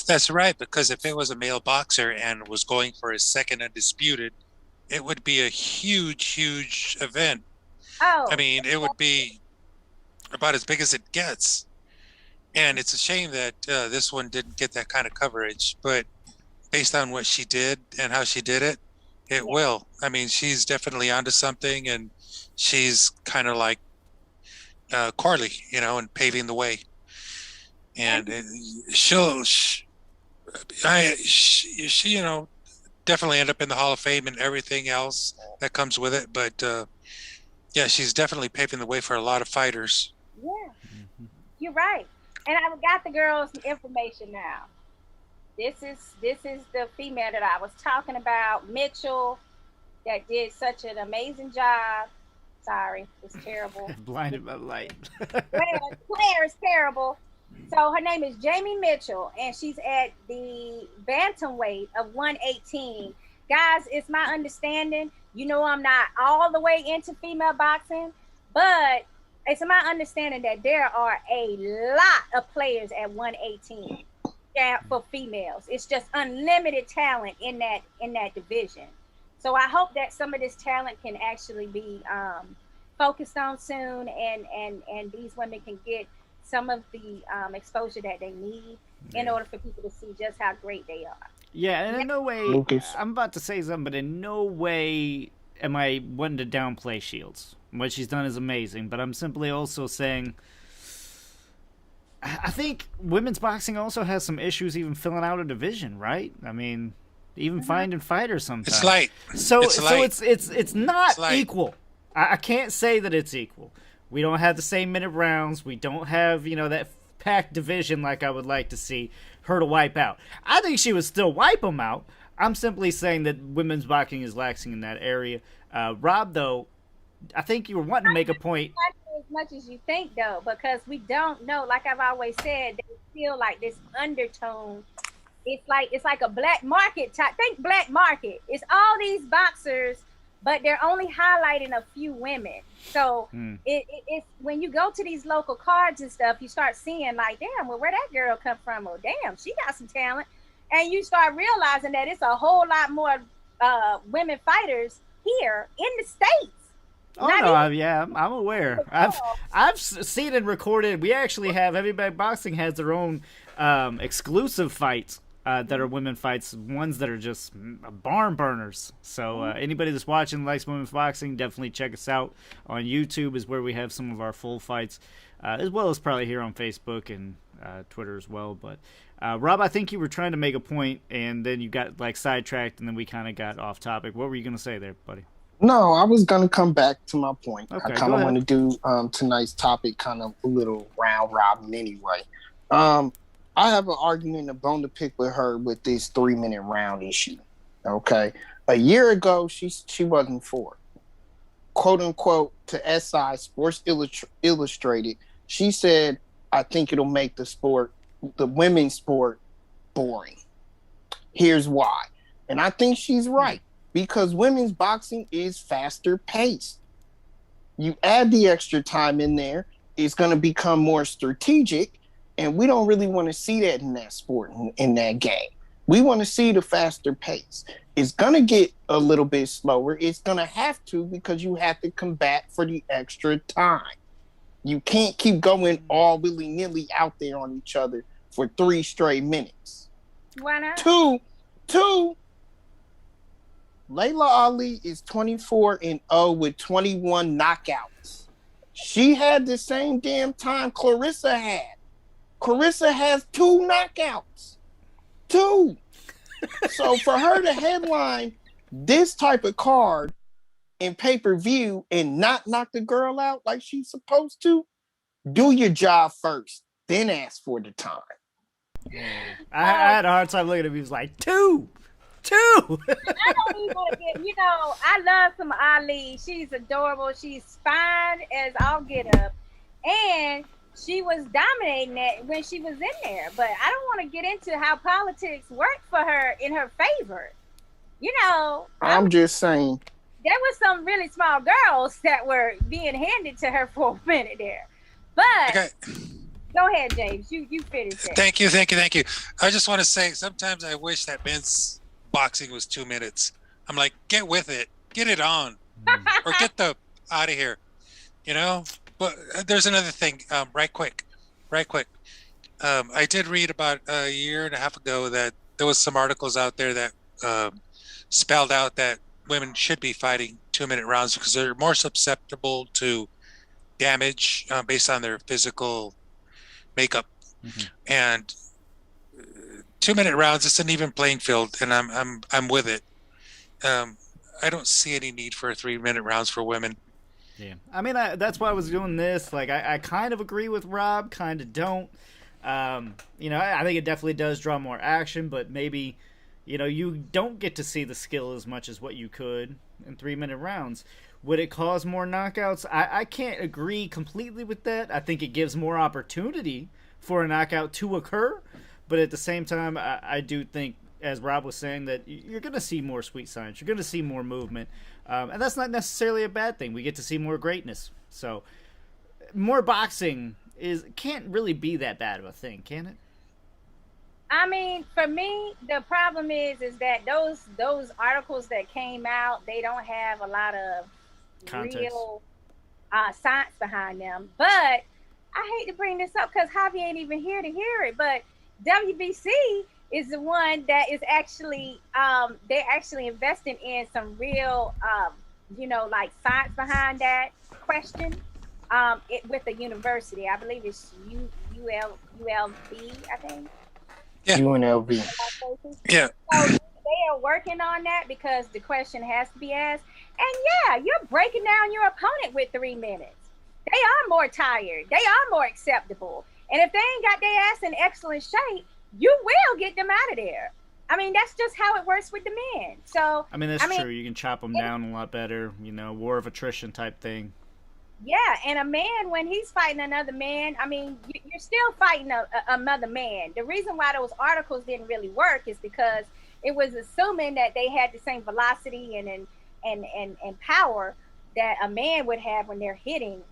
That's right, because if it was a male boxer and was going for his second undisputed, it would be a huge event. Oh, I mean, it would be about as big as it gets. And it's a shame that this one didn't get that kind of coverage, but based on what she did and how she did it, it will. I mean, she's definitely onto something, and she's kind of like Corley, you know, and paving the way. And she, you know, definitely end up in the Hall of Fame and everything else that comes with it. But yeah, she's definitely paving the way for a lot of fighters. Yeah, you're right. And I've got the girls' information now. This is the female that I was talking about, Mitchell, that did such an amazing job. Sorry, it's terrible. Blinded by light. Claire is terrible. So her name is Jamie Mitchell, and she's at the bantamweight of 118. Guys, it's my understanding, you know, I'm not all the way into female boxing, But it's my understanding that there are a lot of players at 118 for females. It's just unlimited talent in that division. So I hope that some of this talent can actually be focused on soon, and these women can get some of the exposure that they need in order for people to see just how great they are. Yeah, and in no way, Lucas. I'm about to say something, but in no way am I wanting to downplay Shields. What she's done is amazing, but I'm simply also saying I think women's boxing also has some issues even filling out a division, right? I mean, even finding fighters sometimes. It's light. So it's not equal. I can't say that it's equal. We don't have the same minute rounds. We don't have, that packed division like I would like to see her to wipe out. I think she would still wipe them out. I'm simply saying that women's boxing is lacking in that area. Rob, though, I think you were wanting to make a point. As much as you think, though, because we don't know. Like I've always said, they feel like this undertone. It's like a black market type. Think black market. It's all these boxers, but they're only highlighting a few women. So it's when you go to these local cards and stuff, you start seeing like, damn, well, where that girl come from? Oh, damn, she got some talent. And you start realizing that it's a whole lot more women fighters here in the States. Oh, no, I'm aware. I've seen and recorded. We actually have Heavyweight Boxing has their own exclusive fights that are women fights, ones that are just barn burners. So anybody that's watching likes women's boxing, definitely check us out on YouTube is where we have some of our full fights, as well as probably here on Facebook and Twitter as well. But Rob, I think you were trying to make a point, and then you got sidetracked, and then we kind of got off topic. What were you going to say there, buddy? No, I was going to come back to my point. Okay, I kind of want to do tonight's topic kind of a little round robin anyway. I have an argument, a bone to pick with her with this 3-minute round issue. Okay. A year ago, she wasn't for it. Quote unquote to SI Sports Illustrated, she said, I think it'll make the women's sport boring. Here's why. And I think she's right. Because women's boxing is faster paced. You add the extra time in there, it's going to become more strategic, and we don't really want to see that in that sport, in that game. We want to see the faster pace. It's going to get a little bit slower. It's going to have to because you have to combat for the extra time. You can't keep going all willy-nilly out there on each other for 3 straight minutes. Why not? Two, Layla Ali is 24-0 with 21 knockouts. She had the same damn time Clarissa had. Karissa has 2 knockouts. 2. So for her to headline this type of card in pay-per-view and not knock the girl out like she's supposed to, do your job first, then ask for the time. I had a hard time looking at him. He was like, 2. I don't even get, I love some Ali. She's adorable. She's fine as I'll get up. And she was dominating it when she was in there. But I don't want to get into how politics worked for her in her favor. I'm just saying. There were some really small girls that were being handed to her for a minute there. But go ahead, James. You finish it. Thank you. I just want to say sometimes I wish that men's boxing was 2 minutes. I'm like, get with it, get it on, or get the out of here, But there's another thing, right quick. I did read about a year and a half ago that there was some articles out there that spelled out that women should be fighting 2-minute rounds because they're more susceptible to damage based on their physical makeup, and 2-minute rounds, it's an even playing field, and I'm with it. I don't see any need for 3-minute rounds for women. Yeah, I mean that's why I was doing this. Like I kind of agree with Rob, kind of don't. I think it definitely does draw more action, but maybe you don't get to see the skill as much as what you could in 3-minute rounds. Would it cause more knockouts? I can't agree completely with that. I think it gives more opportunity for a knockout to occur. But at the same time, I do think, as Rob was saying, that you're going to see more sweet science. You're going to see more movement. And that's not necessarily a bad thing. We get to see more greatness. So more boxing can't really be that bad of a thing, can it? I mean, for me, the problem is that those articles that came out, they don't have a lot of Context. real science behind them. But I hate to bring this up because Javi ain't even here to hear it. But WBC is the one that is actually they're actually investing in some real like science behind that question. With the university, I believe it's ULB, I think. Yeah. UNLV. Yeah. So they are working on that because the question has to be asked. And yeah, you're breaking down your opponent with 3 minutes. They are more tired. They are more acceptable. And if they ain't got their ass in excellent shape, you will get them out of there. I mean, that's just how it works with the men. So I mean, that's true. You can chop them down a lot better. War of attrition type thing. Yeah, and a man, when he's fighting another man, I mean, you're still fighting another man. The reason why those articles didn't really work is because it was assuming that they had the same velocity and power that a man would have when they're hitting.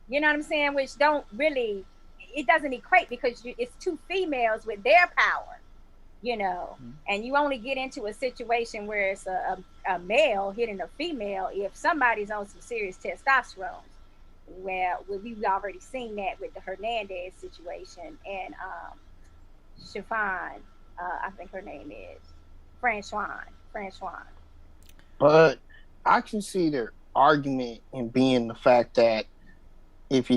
You know what I'm saying? Which it doesn't equate because it's two females with their power, and you only get into a situation where it's a male hitting a female if somebody's on some serious testosterone. Well, we've already seen that with the Hernandez situation and Chiffon, I think her name is Franchon. But I can see their argument in being the fact that if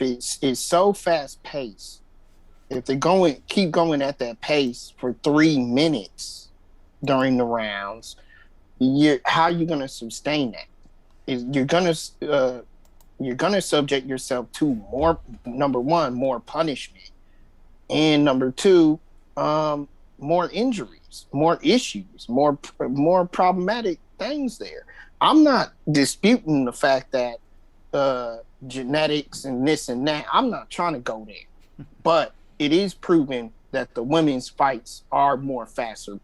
it's so fast paced, if they keep going at that pace for 3 minutes during the rounds, how are you gonna sustain that? You're gonna subject yourself to number one, more punishment, and number two, more injuries, more issues, more problematic things there. I'm not disputing the fact that genetics and this and that. I'm not trying to go there, but it is proven that the women's fights are more faster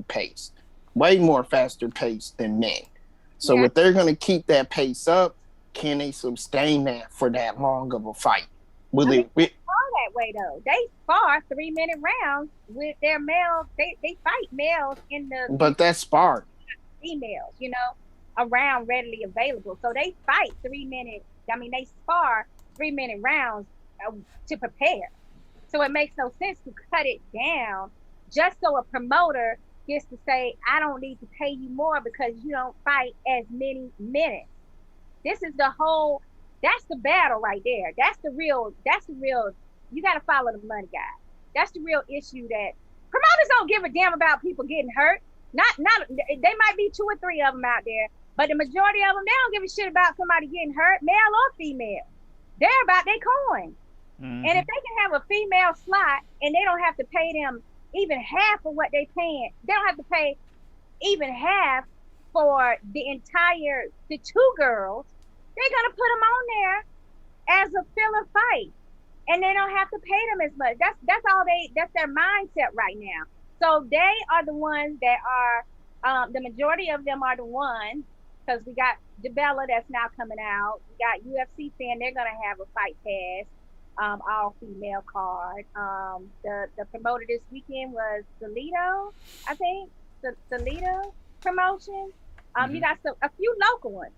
paced, way more faster paced than men. So if they're gonna keep that pace up, can they sustain that for that long of a fight? Will it that way though? They spar 3-minute rounds with their males. They fight males but that's sparring. Females, around readily available. So they fight 3 minutes. I mean, they spar 3-minute rounds to prepare. So it makes no sense to cut it down just so a promoter gets to say, I don't need to pay you more because you don't fight as many minutes. This is that's the battle right there. That's the real, you got to follow the money guy. That's the real issue that promoters don't give a damn about people getting hurt. Not, they might be 2 or 3 of them out there, but the majority of them, they don't give a shit about somebody getting hurt, male or female. They're about their coin. Mm-hmm. And if they can have a female slot and they don't have to pay them even half of what they paying, they don't have to pay even half for the 2 girls, they're going to put them on there as a filler fight. And they don't have to pay them as much. That's their mindset right now. So they are the ones that are, the majority of them are the ones, because we got DeBella that's now coming out. We got UFC saying they're going to have a fight pass, all female card. The promoter this weekend was Toledo, I think. The Toledo promotion. You got a few local ones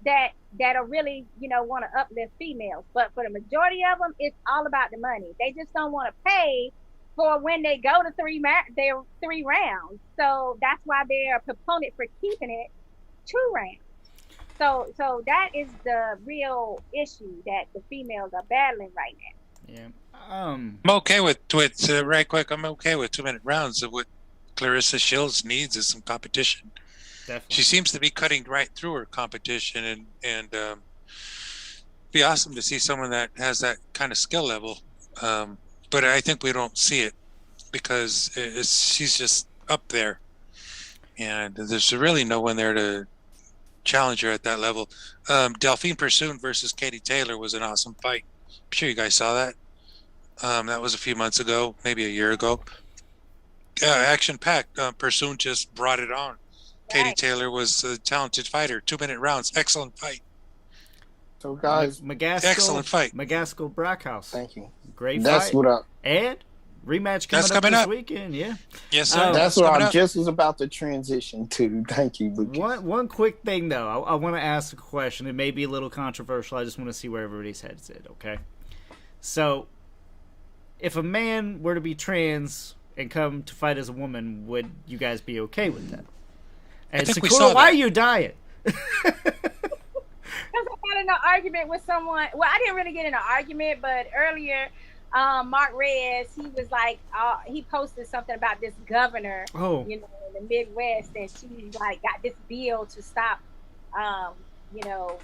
that are really, want to uplift females. But for the majority of them, it's all about the money. They just don't want to pay for when they go to 3 rounds. So that's why they're a proponent for keeping it 2 rounds. So that is the real issue that the females are battling right now. Yeah. I'm okay with right quick. I'm okay with 2-minute rounds. Of what Claressa Shields needs is some competition. Definitely. She seems to be cutting right through her competition, and be awesome to see someone that has that kind of skill level. But I think we don't see it because she's just up there, and there's really no one there to challenge her at that level. Delphine Persoon versus Katie Taylor was an awesome fight. I'm sure you guys saw that. That was a few months ago, maybe a year ago. Action-packed. Persoon just brought it on. Right. Katie Taylor was a talented fighter. 2-minute rounds, excellent fight. So, guys, excellent fight. McGaskill Brackhouse. Thank you. Great That's fight. what up. And rematch coming up this weekend. Yeah. Yes, sir. That's what I just was about to transition to. Thank you, Lucas. One quick thing, though. I want to ask a question. It may be a little controversial. I just want to see where everybody's head's at, okay? So, if a man were to be trans and come to fight as a woman, would you guys be okay with that? And Sakura, why are you dying? Because I got in an argument with someone. Well, I didn't really get in an argument, but earlier, Mark Reyes, he was like, he posted something about this governor, in the Midwest, and she like got this bill to stop, female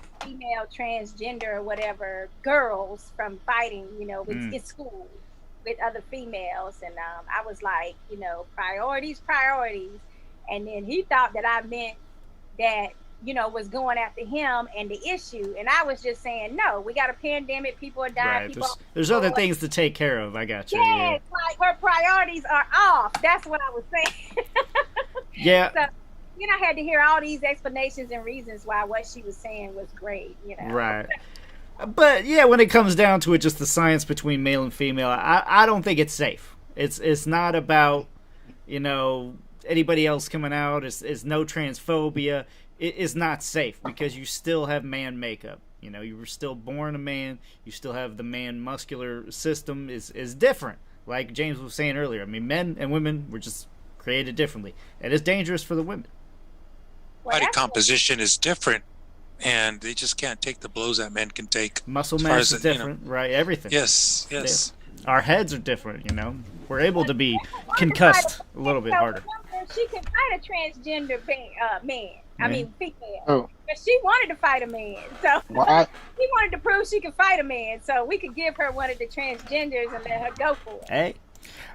transgender or whatever girls from fighting, in school with other females. And I was like, priorities. And then he thought that I meant that, was going after him and the issue. And I was just saying, no, we got a pandemic. People are dying. Right. There's other things to take care of. I got you. Yeah, it's like her priorities are off. That's what I was saying. Yeah. So, I had to hear all these explanations and reasons why what she was saying was great, Right. But, yeah, when it comes down to it, just the science between male and female, I don't think it's safe. It's not about, anybody else coming out. It's no transphobia. It is not safe because you still have man makeup. You were still born a man. You still have the man muscular system is different. Like James was saying earlier. I mean, men and women were just created differently. And it's dangerous for the women. Body composition is different, and they just can't take the blows that men can take. Muscle mass is different, right? Everything. Yes. Our heads are different, We're able to be concussed a little bit harder. She can fight a transgender man. I mean, female. Oh. But she wanted to fight a man. So she wanted to prove she could fight a man. So we could give her one of the transgenders and let her go for it. Hey.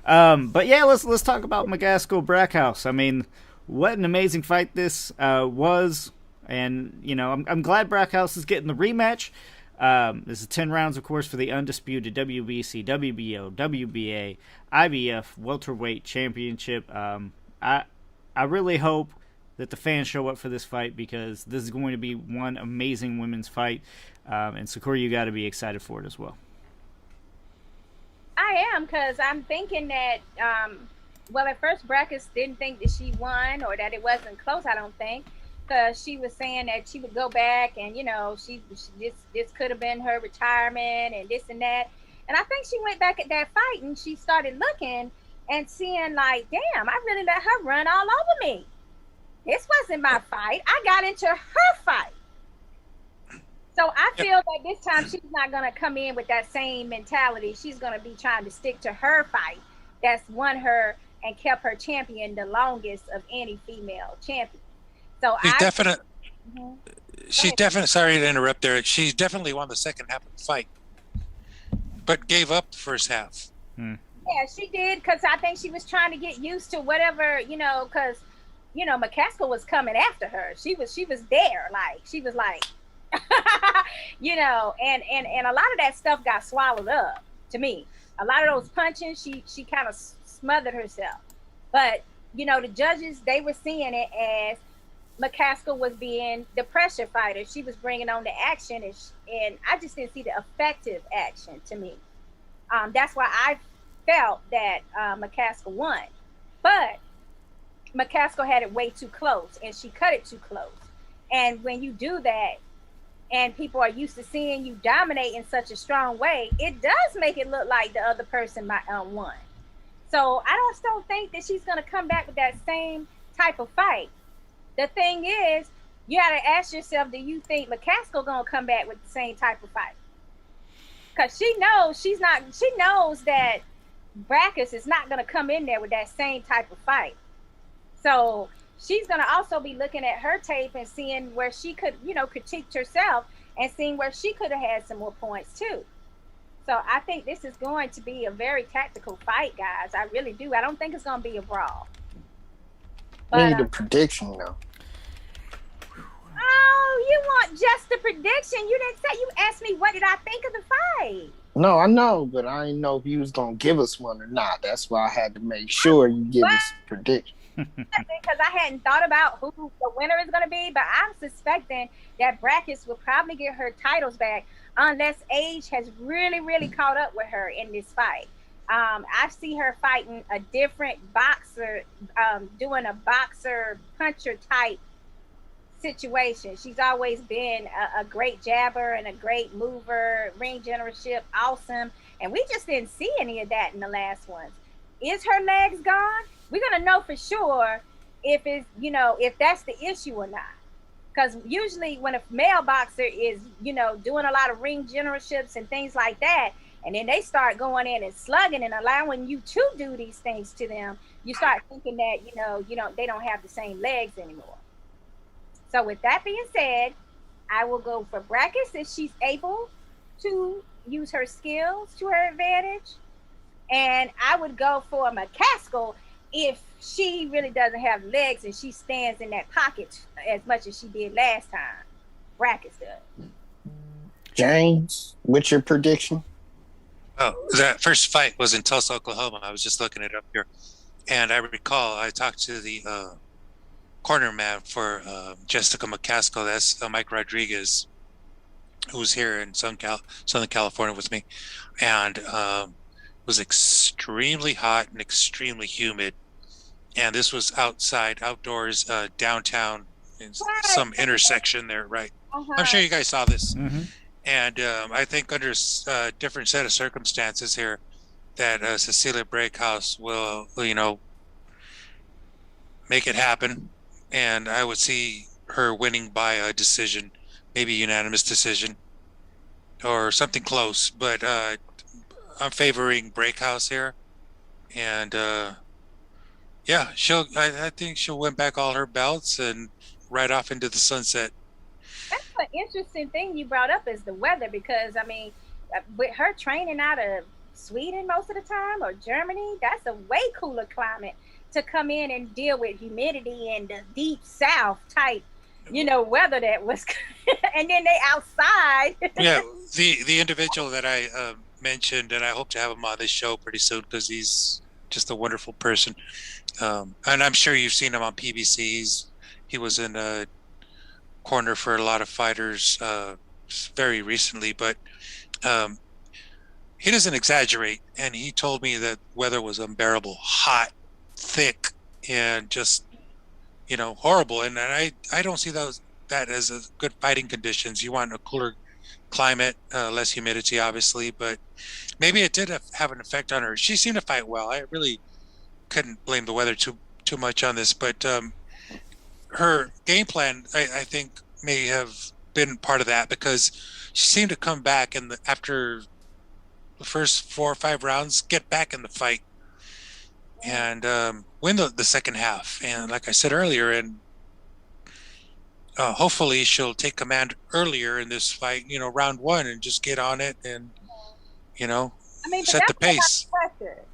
But yeah, let's talk about McGaskill Brackhouse. I mean, what an amazing fight this was. And, I'm glad Brackhouse is getting the rematch. This is 10 rounds, of course, for the undisputed WBC, WBO, WBA, IBF welterweight championship. I really hope that the fans show up for this fight because this is going to be one amazing women's fight. And Sakura, you got to be excited for it as well. I am, because I'm thinking that, at first Brackhouse didn't think that she won or that it wasn't close, I don't think. Because she was saying that she would go back and, this could have been her retirement and this and that. And I think she went back at that fight and she started looking and seeing like, damn, I really let her run all over me. This wasn't my fight. I got into her fight. So I feel that this time she's not going to come in with that same mentality. She's going to be trying to stick to her fight that's won her and kept her champion the longest of any female champion. So she definitely, sorry to interrupt there. She definitely won the second half of the fight, but gave up the first half. Yeah, she did, because I think she was trying to get used to whatever, because, McCaskill was coming after her. She was there, like, she was like, and a lot of that stuff got swallowed up to me. A lot of those punching, she kind of smothered herself. But, the judges, they were seeing it as McCaskill was being the pressure fighter. She was bringing on the action, and I just didn't see the effective action to me. That's why I felt that McCaskill won. But McCaskill had it way too close, and she cut it too close. And when you do that, and people are used to seeing you dominate in such a strong way, it does make it look like the other person might won. So I just don't think that she's going to come back with that same type of fight. The thing is, you got to ask yourself, do you think McCaskill going to come back with the same type of fight? Because she knows that Brackhouse is not going to come in there with that same type of fight. So she's going to also be looking at her tape and seeing where she could, critique herself and seeing where she could have had some more points too. So I think this is going to be a very tactical fight, guys. I really do. I don't think it's going to be a brawl. We need a prediction, though. Oh, you want just the prediction? You didn't say. You asked me what did I think of the fight. No, I know, but I didn't know if you was gonna give us one or not. That's why I had to make sure you give us a prediction. because I hadn't thought about who the winner is going to be, but I'm suspecting that Brackets will probably get her titles back unless age has really, really caught up with her in this fight. I see her fighting a different boxer, doing a boxer puncher type situation. She's always been a great jabber and a great mover, ring generalship, awesome. And we just didn't see any of that in the last ones. Is her legs gone? We're gonna know for sure if it's, if that's the issue or not. Because usually when a male boxer is, doing a lot of ring generalships and things like that, and then they start going in and slugging and allowing you to do these things to them, you start thinking that, they don't have the same legs anymore. So with that being said, I will go for Brackets if she's able to use her skills to her advantage. And I would go for McCaskill if she really doesn't have legs and she stands in that pocket as much as she did last time. Brackets does. James, what's your prediction? Oh, that first fight was in Tulsa, Oklahoma. I was just looking it up here. And I recall I talked to the corner man for Jessica McCaskill. That's Mike Rodriguez, who's here in Southern California with me. And it was extremely hot and extremely humid. And this was outdoors, downtown, in some intersection there, right? Uh-huh. I'm sure you guys saw this. Mm-hmm. And I think under a different set of circumstances here, that Cecilia Breakhouse will, make it happen. And I would see her winning by a decision, maybe unanimous decision or something close. But I'm favoring Breakhouse here. And yeah, I think she'll win back all her belts and ride off into the sunset. That's an interesting thing you brought up is the weather, because with her training out of Sweden most of the time or Germany, that's a way cooler climate to come in and deal with humidity and the deep south type, weather that was, and then they outside. Yeah, the individual that I mentioned, and I hope to have him on this show pretty soon because he's just a wonderful person. And I'm sure you've seen him on PBC. He was in a corner for a lot of fighters very recently, but he doesn't exaggerate. And he told me that weather was unbearable, hot, thick, and just horrible. And I don't see that as a good fighting conditions. You want a cooler climate, less humidity, obviously, but maybe it did have an effect on her. She seemed to fight well. I really couldn't blame the weather too much on this, but her game plan, I think, may have been part of that, because she seemed to come back after the first 4 or 5 rounds, get back in the fight and win the second half. And like I said earlier, and hopefully she'll take command earlier in this fight, round 1, and just get on it and, set the pace.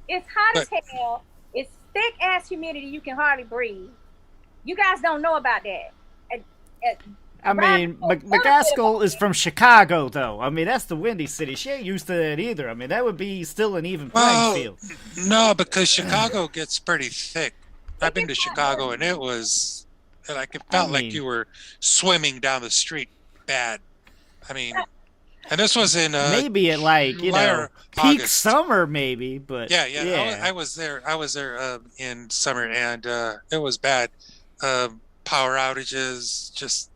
It's hot as hell. It's thick ass humidity. You can hardly breathe. You guys don't know about that. McCaskill is from Chicago, though. I mean, that's the windy city. She ain't used to that either. I mean, that would be still an even playing field. No, because Chicago gets pretty thick. I've been to Chicago, and it was it felt like you were swimming down the street bad. I mean, and this was in maybe at peak August. summer, maybe, but yeah. I was there in summer, and it was bad. Power outages, just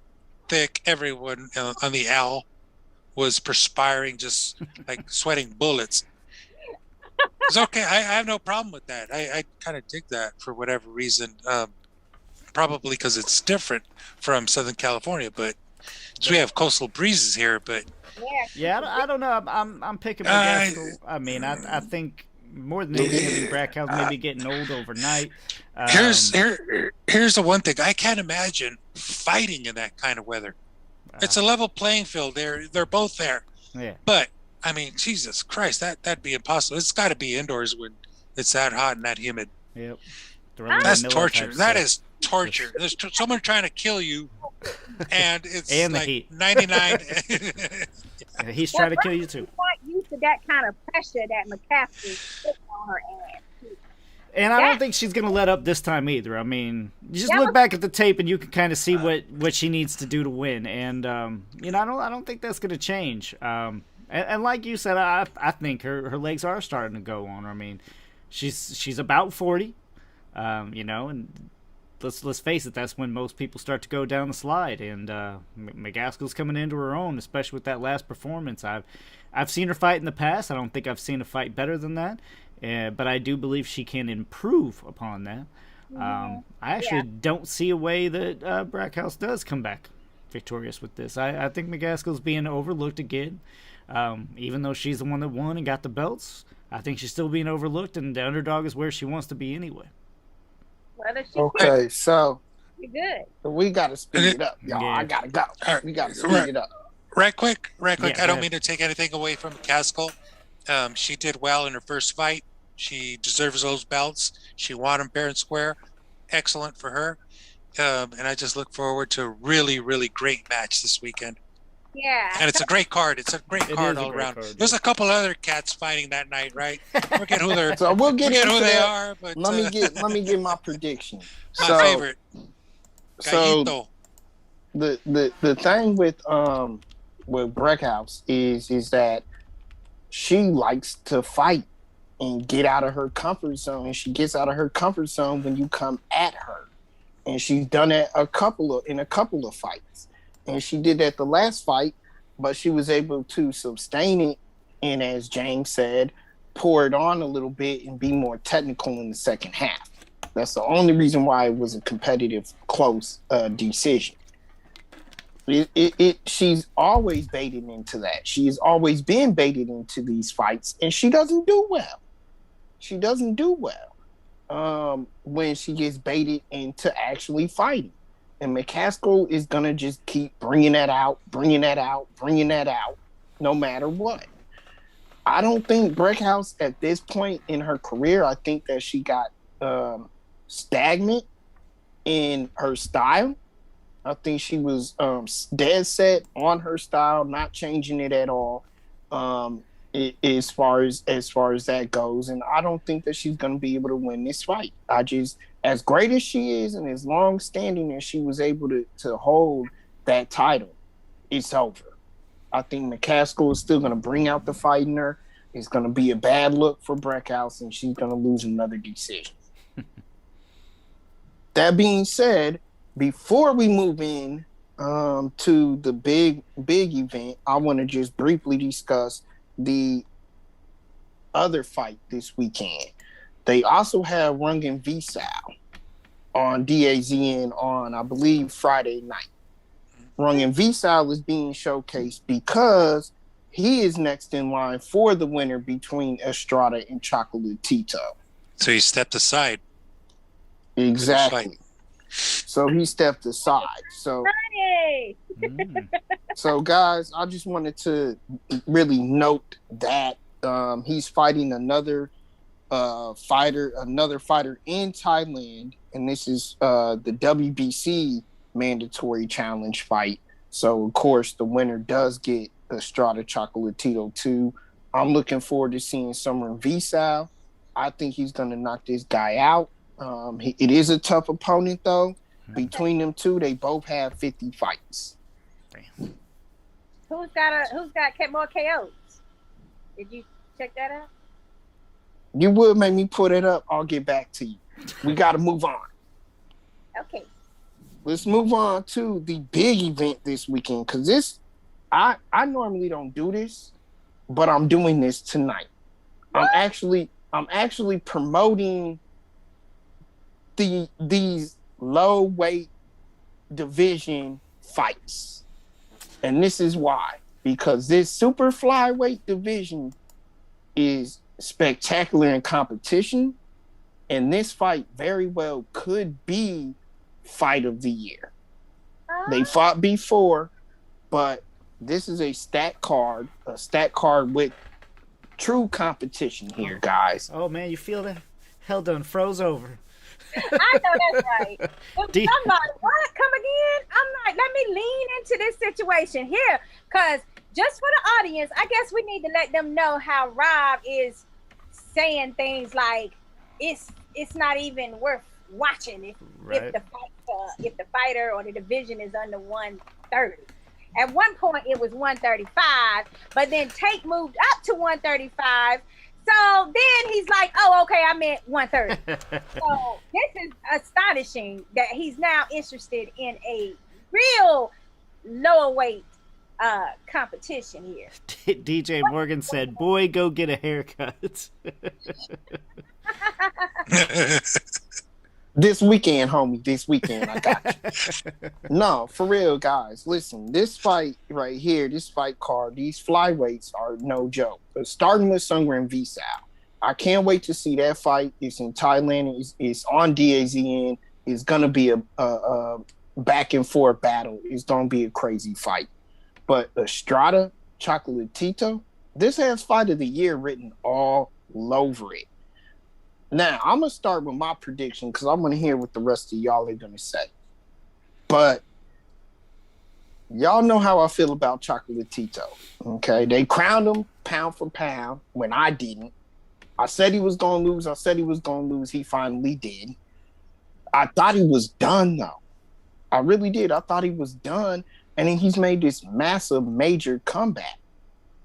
thick. Everyone on the L was perspiring, just like sweating bullets. It's okay. I have no problem with that. I kind of dig that for whatever reason. Probably because it's different from Southern California, but so we have coastal breezes here. But I don't know. I'm picking McCaskill. I mean, I think more than anything, Brackhouse maybe getting old overnight. Here's the one thing I can't imagine fighting in that kind of weather. It's a level playing field. They're both there. Yeah. But I mean, Jesus Christ, that'd be impossible. It's got to be indoors when it's that hot and that humid. Yep. That's torture. That is torture. There's someone trying to kill you, and it's and like the heat. 99. He's trying to kill you too. Not used to that kind of pressure that McCaskill puts on her ass. And I don't think she's going to let up this time either. I mean, you just look back at the tape and you can kind of see what she needs to do to win. And, you know, I don't think that's going to change. And like you said, I think her legs are starting to go on her. I mean, she's about 40, you know, and let's face it, that's when most people start to go down the slide. And McCaskill's coming into her own, especially with that last performance. I've seen her fight in the past. I don't think I've seen a fight better than that. But I do believe she can improve upon that. I actually don't see a way that Brackhouse does come back victorious with this. I think McCaskill's being overlooked again. Even though she's the one that won and got the belts, I think she's still being overlooked, and the underdog is where she wants to be anyway. Okay, so you're good. We got to speed it up, y'all. I got to go. We got to speed it up. Right quick. Yeah, I don't mean to take anything away from McCaskill. She did well in her first fight. She deserves those belts. She won them fair and square. Excellent for her. And I just look forward to a really, really great match this weekend. Yeah. And it's a great card. It's a great card all around. There's a couple other cats fighting that night, right? Forget who they're. So we'll get into who they that. are. But let me get my prediction. My favorite. So the thing with Brackhouse is that she likes to fight and get out of her comfort zone, and she gets out of her comfort zone when you come at her. And she's done that in a couple of fights. And she did that the last fight, but she was able to sustain it and, as James said, pour it on a little bit and be more technical in the second half. That's the only reason why it was a competitive, close decision. She's always baited into that. She's always been baited into these fights, and she doesn't do well. She doesn't do well when she gets baited into actually fighting. And McCaskill is going to just keep bringing that out, no matter what. I don't think Brackhouse at this point in her career, I think that she got stagnant in her style. I think she was dead set on her style, not changing it at all. As far as that goes, and I don't think that she's going to be able to win this fight. As great as she is and as long standing as she was able to hold that title, it's over. I think McCaskill is still going to bring out the fight in her. It's going to be a bad look for Brackhouse, and she's going to lose another decision. That being said, before we move in to the big event, I want to just briefly discuss the other fight this weekend. They also have Rungan Visal on DAZN on, I believe, Friday night. Rungan Visal is being showcased because he is next in line for the winner between Estrada and Chocolatito. So he stepped aside. Exactly. So he stepped aside. So, so guys, I just wanted to really note that he's fighting another fighter in Thailand, and this is the WBC mandatory challenge fight. So of course the winner does get Estrada-Chocolatito too. I'm looking forward to seeing Summer Visal. I think he's gonna knock this guy out. It is a tough opponent though. Between them two, they both have 50 fights. Who's got more KOs? Did you check that out? You would make me put it up. I'll get back to you. We got to move on. Okay. Let's move on to the big event this weekend, because I normally don't do this, but I'm doing this tonight. What? I'm actually promoting these low weight division fights, and this is why, because this super flyweight division is spectacular in competition, and this fight very well could be fight of the year. They fought before, but this is a stat card with true competition here, guys. Oh man, you feel that? Hell done froze over. I know that's right. I'm like, what? Come again? I'm like, let me lean into this situation here, because just for the audience, I guess we need to let them know how Rob is saying things like it's it's not even worth watching if the fighter or the division is under 130. At one point it was 135, but then Tate moved up to 135. So then he's like, oh, okay, I meant 130. So this is astonishing that he's now interested in a real lower weight competition here. DJ Morgan said, boy, go get a haircut. This weekend, homie. This weekend, I got you. No, for real, guys. Listen, this fight right here, this fight card, these flyweights are no joke. But starting with Sungren v. Sal. I can't wait to see that fight. It's in Thailand. It's on DAZN. It's going to be a back and forth battle. It's going to be a crazy fight. But Estrada-Chocolatito, this has fight of the year written all over it. Now, I'm going to start with my prediction because I'm going to hear what the rest of y'all are going to say. But y'all know how I feel about Chocolatito, okay? They crowned him pound for pound when I didn't. I said he was going to lose. He finally did. I thought he was done, though. I really did. I thought he was done. And then he's made this massive, major comeback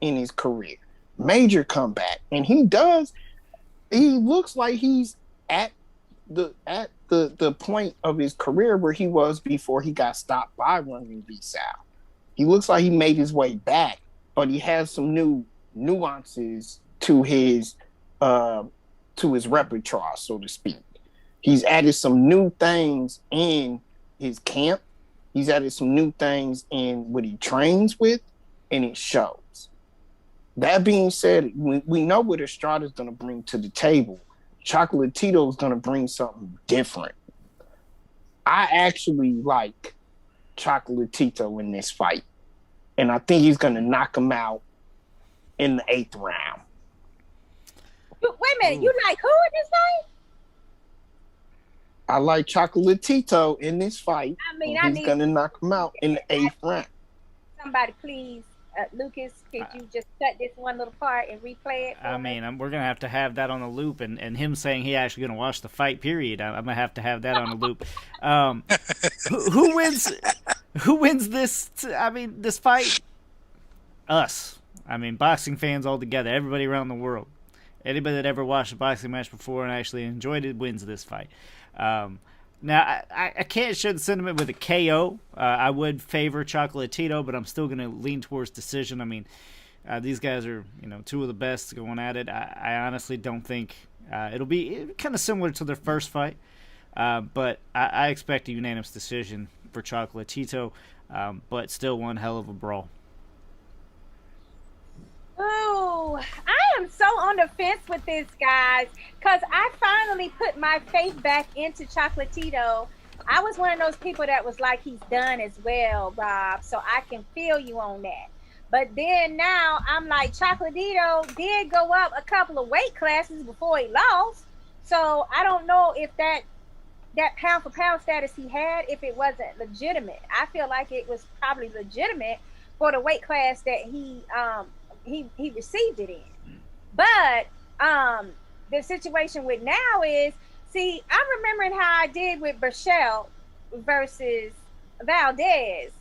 in his career. Major comeback. And he looks like he's at the point of his career where he was before he got stopped by Running V. Sal. He looks like he made his way back, but he has some new nuances to his repertoire, so to speak. He's added some new things in his camp. He's added some new things in what he trains with, and it shows. That being said, we know what Estrada's going to bring to the table. Chocolatito is going to bring something different. I actually like Chocolatito in this fight, and I think he's going to knock him out in the 8th round. Wait a minute, you like who in this fight? I like Chocolatito in this fight. I mean, he's going to knock him out in the 8th round. Somebody please. Lucas, could you just cut this one little part and replay it? I mean, we're going to have that on the loop, and him saying he actually going to watch the fight, period. I'm going to have that on the loop. Who wins this? This fight? Us. I mean, boxing fans all together, everybody around the world. Anybody that ever watched a boxing match before and actually enjoyed it wins this fight. Now, I can't share the sentiment with a KO. I would favor Chocolatito, but I'm still going to lean towards decision. I mean, these guys are, two of the best going at it. I honestly don't think it'll be kind of similar to their first fight, but I expect a unanimous decision for Chocolatito, but still one hell of a brawl. Oh, I am so on the fence with this, guys, because I finally put my faith back into Chocolatito. I was one of those people that was like, he's done as well, Rob, so I can feel you on that. But then now I'm like, Chocolatito did go up a couple of weight classes before he lost, so I don't know if that pound for pound status he had, if it wasn't legitimate. I feel like it was probably legitimate for the weight class that he received it in. But the situation with now is, see, I'm remembering how I did with Burchell versus Valdez.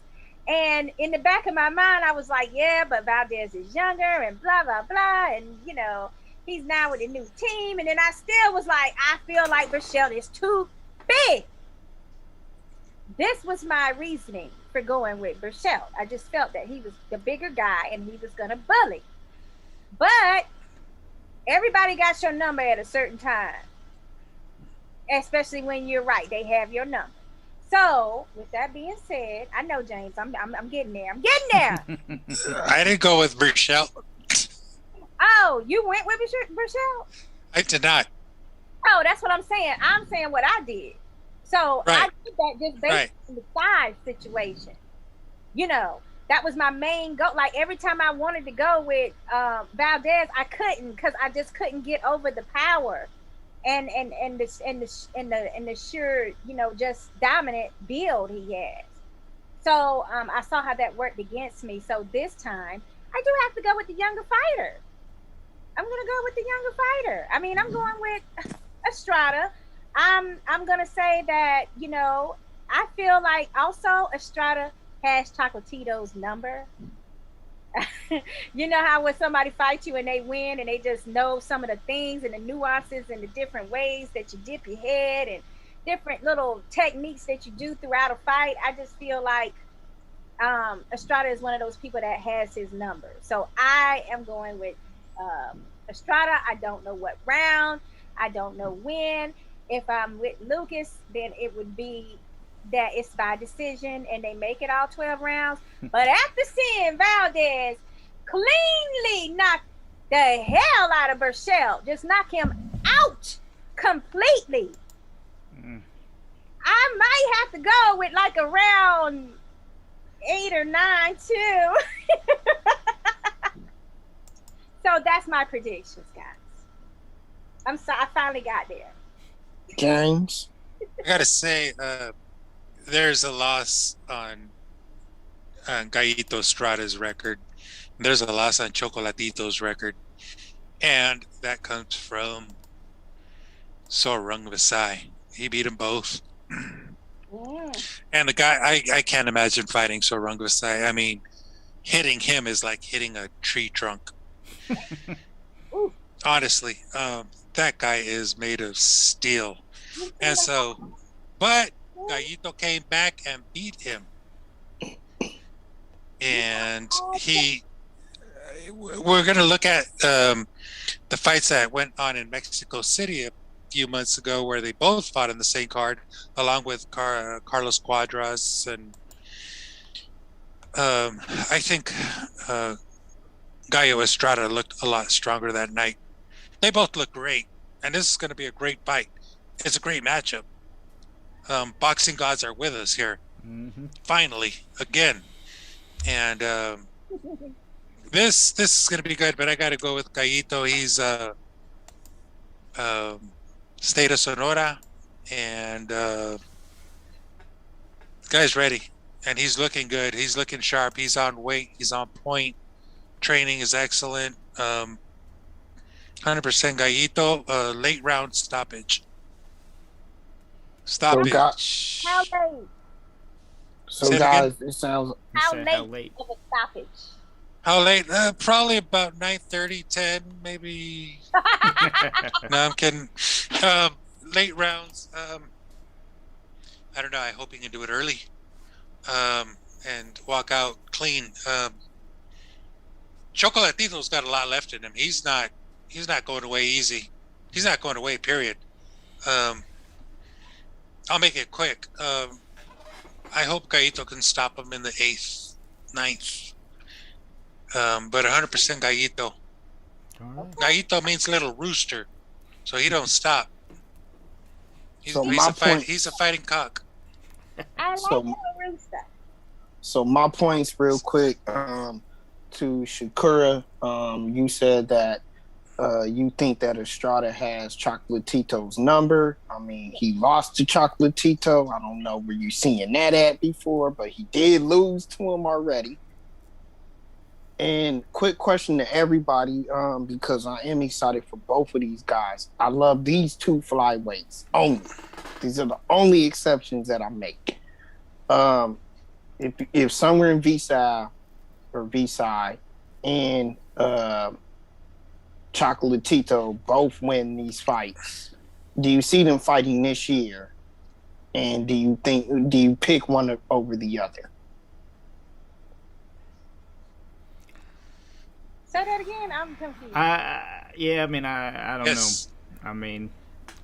And in the back of my mind, I was like, yeah, but Valdez is younger and blah, blah, blah. And, he's now with a new team. And then I still was like, I feel like Burchell is too big. This was my reasoning for going with Burchell. I just felt that he was the bigger guy and he was going to bully. But everybody got your number at a certain time, especially when you're right. They have your number. So, with that being said, I know, James, I'm getting there. I'm getting there. I didn't go with Burchell. Oh, you went with Burchell? I did not. Oh, that's what I'm saying. I'm saying what I did. So right. I did that just based on the size situation. That was my main goal. Like every time I wanted to go with Valdez, I couldn't because I just couldn't get over the power and the sure just dominant build he has. So I saw how that worked against me. So this time I do have to go with the younger fighter. I'm gonna go with the younger fighter. I mean, I'm going with Estrada. I'm gonna say that, you know, I feel like also Estrada has Chocolatito's number. You know how when somebody fights you and they win and they just know some of the things and the nuances and the different ways that you dip your head and different little techniques that you do throughout a fight. I just feel like Estrada is one of those people that has his number. So I am going with Estrada. I don't know what round. I don't know when. If I'm with Lucas, then it would be that it's by decision and they make it all 12 rounds. But after seeing Valdez cleanly knock the hell out of Burchell, just knock him out completely, I might have to go with like a round 8 or 9 too. So that's my predictions, guys. I'm sorry, I finally got there. James? I gotta say, there's a loss on Gallito Estrada's record. There's a loss on Chocolatito's record. And that comes from Sorung Vasai. He beat them both. And the guy, I can't imagine fighting Sorung Vasai. I mean, hitting him is like hitting a tree trunk. Honestly, that guy is made of steel. And so, but Gallito came back and beat him. And we're going to look at the fights that went on in Mexico City a few months ago where they both fought in the same card, along with Carlos Cuadras. And I think Gallo Estrada looked a lot stronger that night. They both look great, and this is going to be a great fight. It's a great matchup. Boxing gods are with us here. Finally, again. And this is going to be good, but I got to go with Gallito. He's State of Sonora, and guy's ready, and he's looking good. He's looking sharp. He's on weight. He's on point. Training is excellent. 100% Gallito. Late round stoppage. Stoppage. How late? So guys, it sounds. How late of a stoppage? How late? Probably about 9:30, 10, maybe. No, I'm kidding. Late rounds. I don't know. I hope he can do it early, and walk out clean. Chocolatito's got a lot left in him. He's not going away easy. He's not going away. Period. I'll make it quick. I hope Gallito can stop him in the 8th, 9th. But 100% Gallito. Gallito means little rooster, so he don't stop. He's a fighting cock. I like little rooster. So my points real quick to Shakura. You said that you think that Estrada has Chocolatito's number. I mean, he lost to Chocolatito. I don't know where you seeing that at before, but he did lose to him already. And quick question to everybody, because I am excited for both of these guys. I love these two flyweights only. These are the only exceptions that I make. If somewhere in Visai and Chocolatito both win these fights, do you see them fighting this year? And do you pick one over the other? Say that again. I'm confused. Yeah, I mean, I don't know. I mean,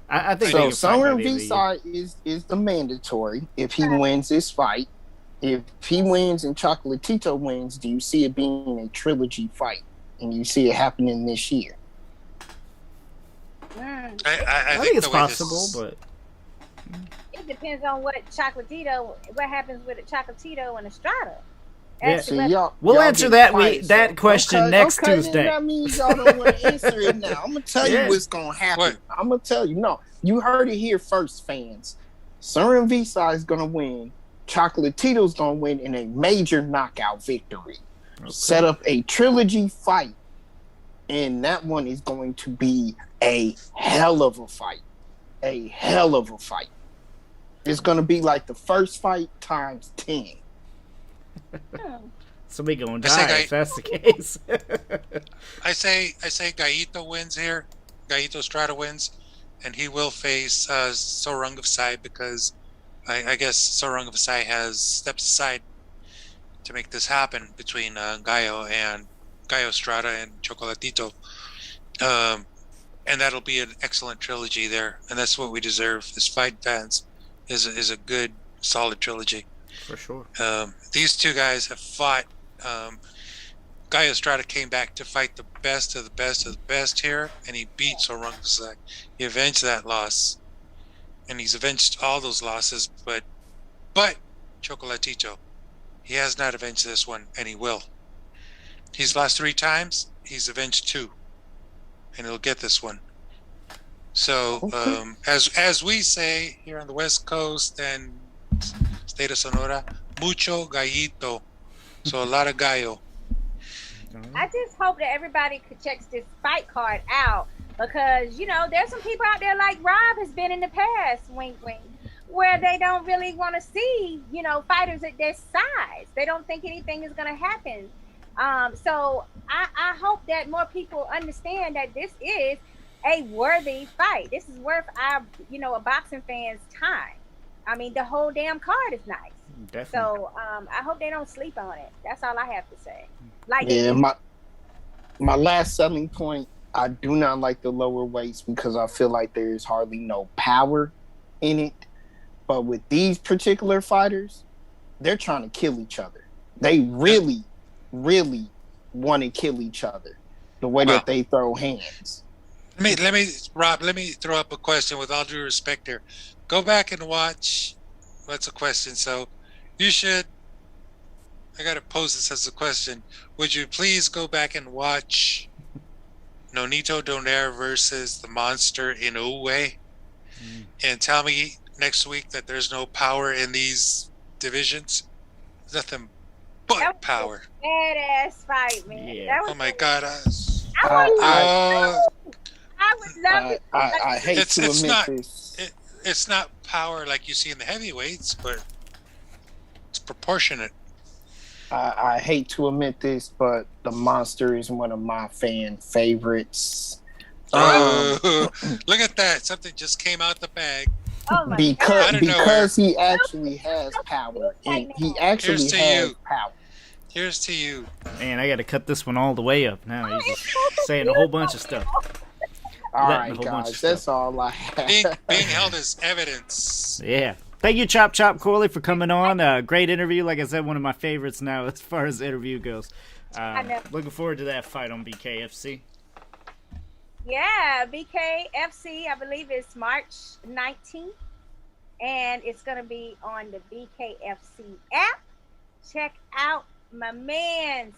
I think so. Somewhere in Visai is the mandatory. If he wins this fight, if he wins and Chocolatito wins, do you see it being a trilogy fight? And you see it happening this year? I think it's possible, but it depends on what happens with Chocolatito and Estrada. Yeah. We'll answer that question next Tuesday. That means y'all don't want to answer it now. I'm gonna tell you what's gonna happen. What? I'm gonna tell you. No, you heard it here first, fans. Surin Visai is gonna win. Chocolatito's gonna win in a major knockout victory. Okay. Set up a trilogy fight, and that one is going to be a hell of a fight. a hell of a fight. It's going to be like the first fight times 10. Somebody gonna die if that's the case. I say Gaito wins here. Gaito Estrada wins, and he will face Sorungavsai because I guess Sorungavsai has stepped aside to make this happen between Gallo Estrada and Chocolatito. And that'll be an excellent trilogy there, and that's what we deserve as fight fans. Is a good, solid trilogy for sure. These two guys have fought. Gallo Estrada came back to fight the best of the best of the best here, and he beat Sorungavsai. He avenged that loss, and he's avenged all those losses. But Chocolatito, he has not avenged this one, and he will. He's lost 3 times. He's avenged 2, and he'll get this one. So, as we say here on the West Coast and state of Sonora, mucho gallito. So a lot of gallo. I just hope that everybody checks this fight card out because, you know, there's some people out there like Rob has been in the past, wink, wink, where they don't really want to see, you know, fighters at their size. They don't think anything is going to happen. So I hope that more people understand that this is a worthy fight. This is worth our, you know, a boxing fan's time. I mean, the whole damn card is nice. Definitely. So I hope they don't sleep on it. That's all I have to say. Like, yeah, my last selling point, I do not like the lower weights because I feel like there's hardly no power in it. But with these particular fighters, they're trying to kill each other. They really, really want to kill each other. The way that they throw hands. Let me, Rob. Let me throw up a question with all due respect here. Go back and watch. What's a question? So, you should. I gotta pose this as a question. Would you please go back and watch Nonito Donaire versus the Monster in Uwe, and tell me next week that there's no power in these divisions? Nothing but power. Badass fight, man. Yeah. Oh my God. I would love it. I hate to admit this. It's not power like you see in the heavyweights, but it's proportionate. I hate to admit this, but the Monster is one of my fan favorites. Look at that! Something just came out the bag. Oh my because he actually has power, and he actually has power. Here's to you. Man, I got to cut this one all the way up now. He's just saying a whole bunch of stuff. All right, guys, that's all I have. Being held as evidence. Yeah. Thank you, Chop Chop Corley, for coming on. Great interview. Like I said, one of my favorites now as far as the interview goes. Looking forward to that fight on BKFC. Yeah, BKFC, I believe it's March 19th. And it's going to be on the BKFC app. Check out my man's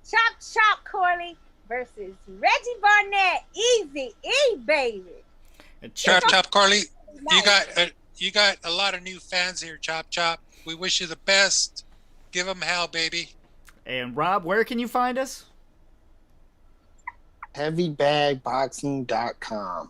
Chop Chop Corley versus Reggie Barnett. Easy E, baby. Chop Chop Corley, you got a lot of new fans here, Chop Chop. We wish you the best. Give them hell, baby. And Rob, where can you find us? Heavybagboxing.com.